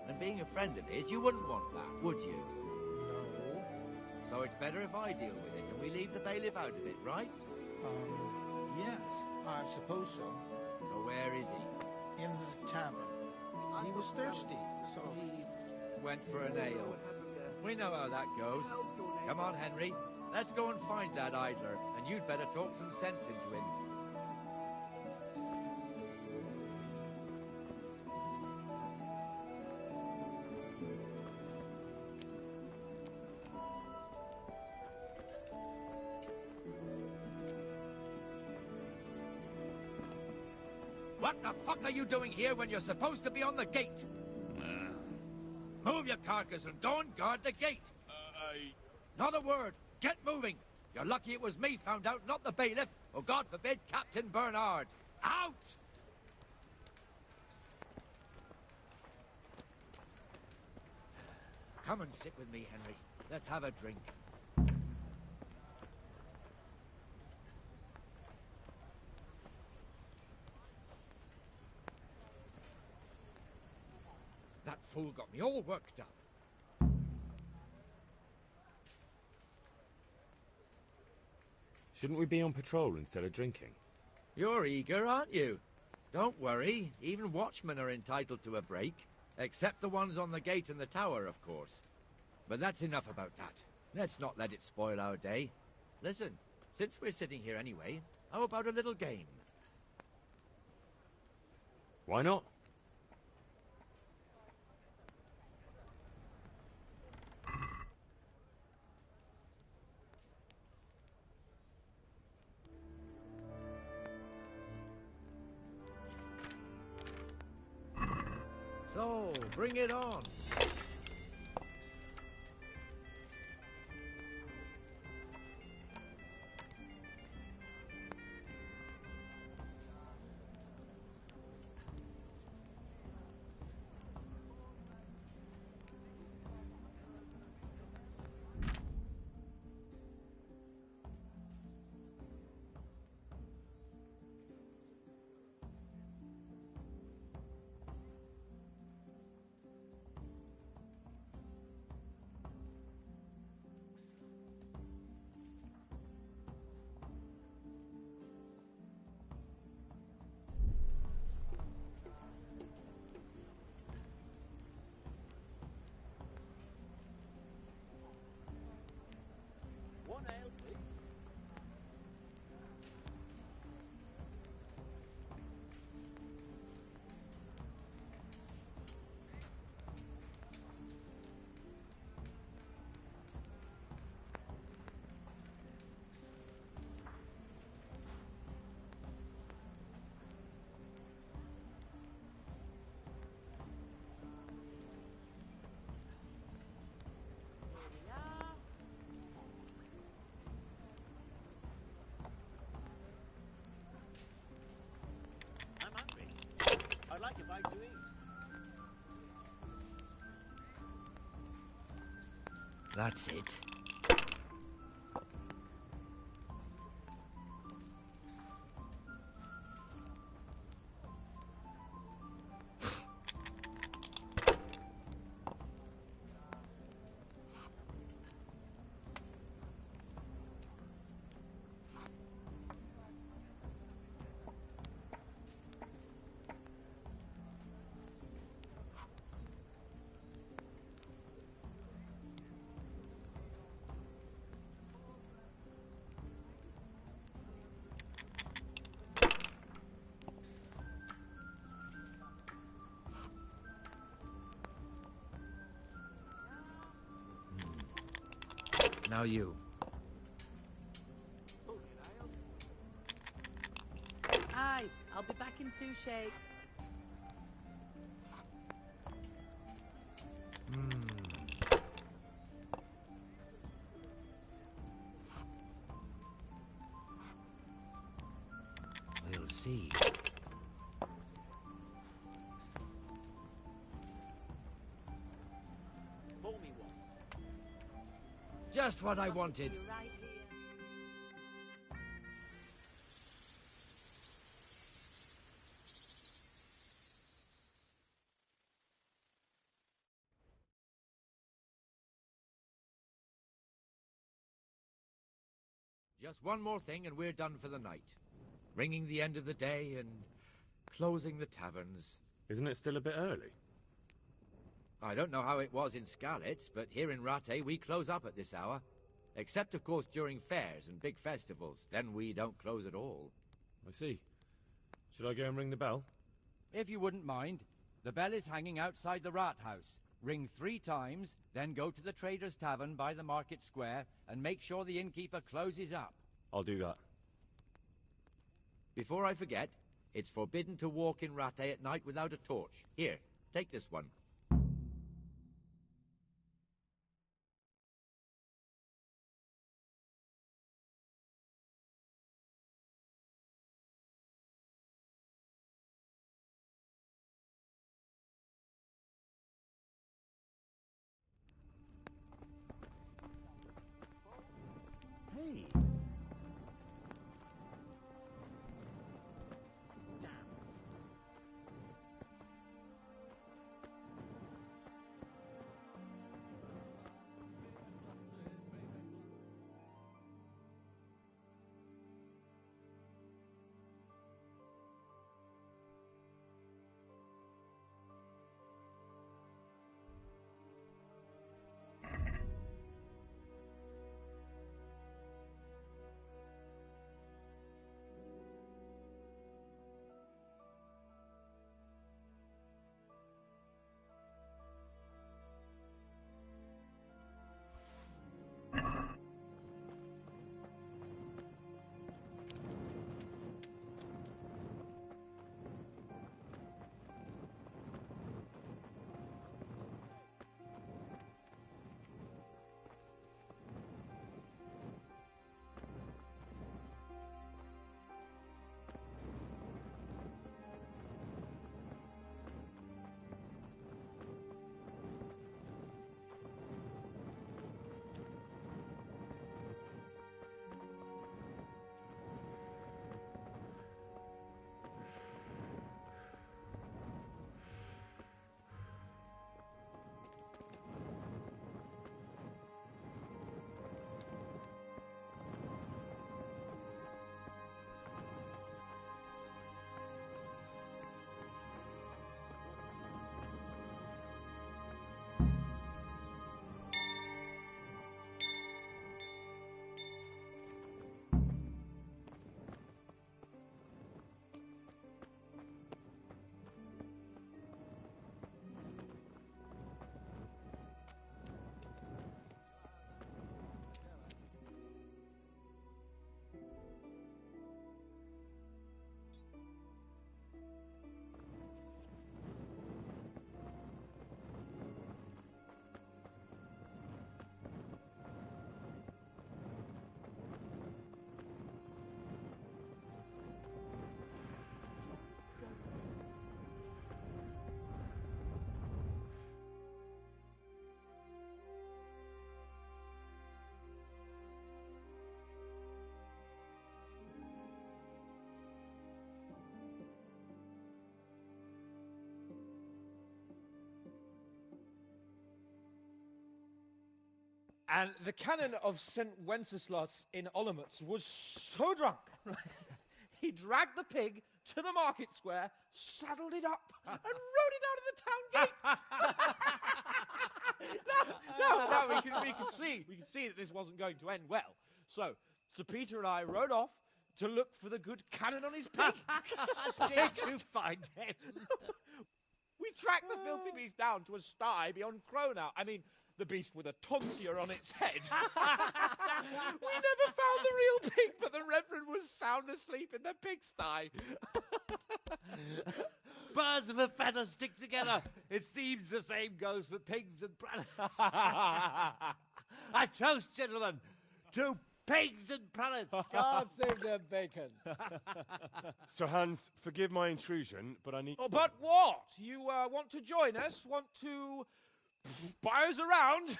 And being a friend of his, you wouldn't want that, would you? No. So it's better if I deal with it, and we leave the bailiff out of it, right? Yes, I suppose so. So where is he? In the tavern. He was thirsty, so he... went for an ale. We know how that goes. Come on, Henry. Let's go and find that idler, and you'd better talk some sense into him. What the fuck are you doing here when you're supposed to be on the gate? Move your carcass and go and guard the gate. Not a word. Get moving. You're lucky it was me found out, not the bailiff, or God forbid, Captain Bernard. Out! Come and sit with me, Henry. Let's have a drink. That fool got me all worked up. Shouldn't we be on patrol instead of drinking? You're eager, aren't you? Don't worry. Even watchmen are entitled to a break. Except the ones on the gate and the tower, of course. But that's enough about that. Let's not let it spoil our day. Listen, since we're sitting here anyway, how about a little game? Why not? So, bring it on. One ale, please. I'd like a bite to eat. That's it. Now you. Aye, I'll be back in 2 shakes. see. Pour me one. Just what I wanted. Just one more thing and we're done for the night. Ringing the end of the day and closing the taverns. Isn't it still a bit early? I don't know how it was in Scarlet's, but here in Rate we close up at this hour. Except, of course, during fairs and big festivals. Then we don't close at all. I see. Should I go and ring the bell? If you wouldn't mind. The bell is hanging outside the rat house. Ring 3 times, then go to the Trader's Tavern by the market square and make sure the innkeeper closes up. I'll do that. Before I forget, it's forbidden to walk in Rate at night without a torch. Here, take this one. Hey. And the canon of St. Wenceslas in Olomouc was so drunk, he dragged the pig to the market square, saddled it up, and rode it out of the town gate. No, we could see that this wasn't going to end well. So, Sir Peter and I rode off to look for the good canon on his pig. Did you find him? We tracked the filthy beast down to a sty beyond Cronau. I mean, the beast with a tonsure on its head. We never found the real pig, but the Reverend was sound asleep in the pigsty. Birds of a feather stick together. It seems the same goes for pigs and planets. I toast, gentlemen, to pigs and pullets. God save the bacon. Sir Hans, forgive my intrusion, but I need... Oh, but what? You want to join us? Want to buy us around?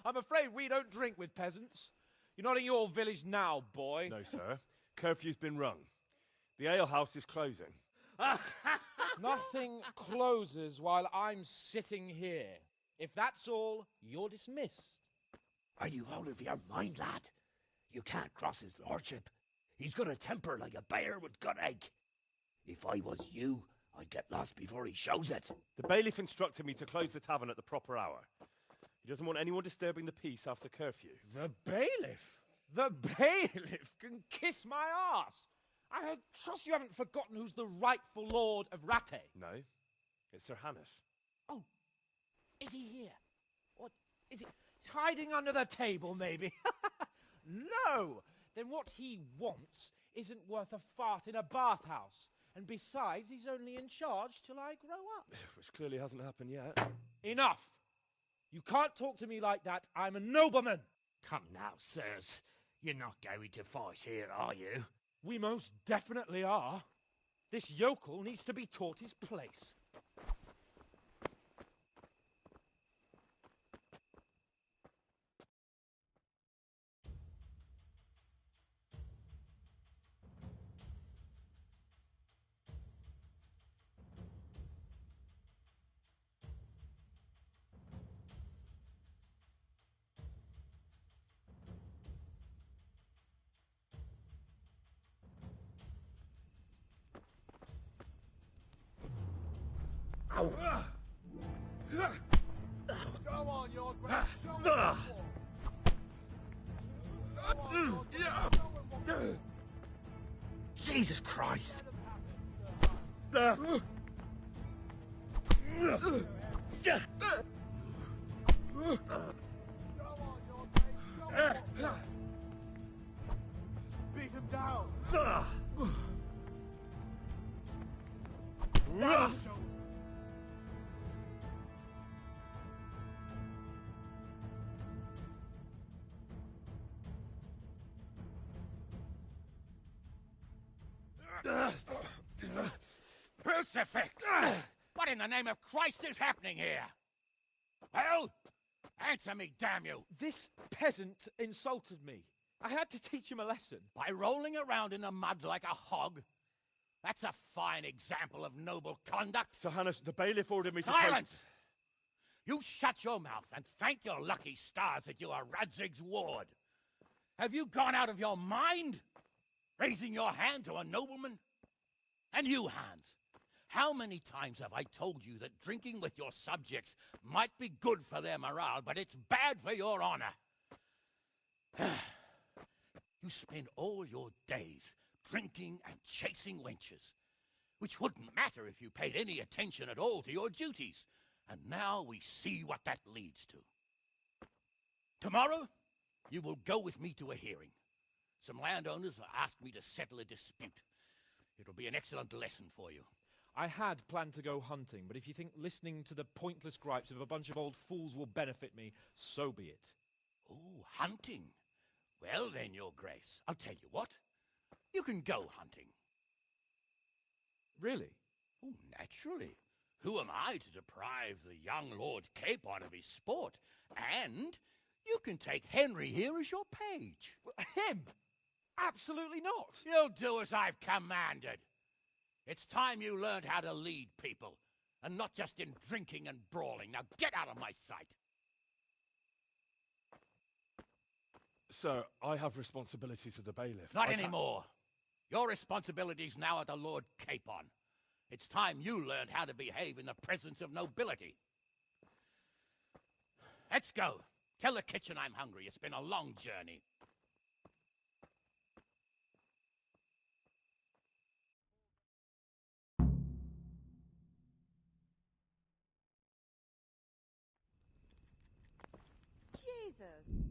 I'm afraid we don't drink with peasants. You're not in your village now, boy. No, sir. Curfew's been rung. The alehouse is closing. Nothing closes while I'm sitting here. If that's all, you're dismissed. Are you out of your mind, lad? You can't cross his lordship. He's got a temper like a bear with gut ache. If I was you, I'd get lost before he shows it. The bailiff instructed me to close the tavern at the proper hour. He doesn't want anyone disturbing the peace after curfew. The bailiff? The bailiff can kiss my arse. I trust you haven't forgotten who's the rightful lord of Rate. No, it's Sir Hannes. Oh, is he here? What, is he hiding under the table, maybe? No! Then what he wants isn't worth a fart in a bathhouse. And besides, he's only in charge till I grow up. Which clearly hasn't happened yet. Enough! You can't talk to me like that. I'm a nobleman. Come now, sirs. You're not going to fight here, are you? We most definitely are. This yokel needs to be taught his place. Go on, your grace. Jesus Christ! Beat him down. Crucifix! What in the name of Christ is happening here? Well, answer me, damn you! This peasant insulted me. I had to teach him a lesson. By rolling around in the mud like a hog? That's a fine example of noble conduct. Sir Hannes, the bailiff ordered me to... Silence! You shut your mouth and thank your lucky stars that you are Radzig's ward. Have you gone out of your mind? Raising your hand to a nobleman? And you, Hans, how many times have I told you that drinking with your subjects might be good for their morale, but it's bad for your honor? You spend all your days drinking and chasing wenches, which wouldn't matter if you paid any attention at all to your duties. And now we see what that leads to. Tomorrow, you will go with me to a hearing. Some landowners have asked me to settle a dispute. It'll be an excellent lesson for you. I had planned to go hunting, but if you think listening to the pointless gripes of a bunch of old fools will benefit me, so be it. Oh, hunting? Well then, your grace, I'll tell you what. You can go hunting. Really? Oh, naturally. Who am I to deprive the young Lord Capon of his sport? And you can take Henry here as your page. Him? Absolutely not. You'll do as I've commanded. It's time you learned how to lead people, and not just in drinking and brawling. Now get out of my sight. Sir, I have responsibilities of the bailiff. Not anymore. Your responsibilities now are the Lord Capon. It's time you learned how to behave in the presence of nobility. Let's go. Tell the kitchen I'm hungry. It's been a long journey. Jesus.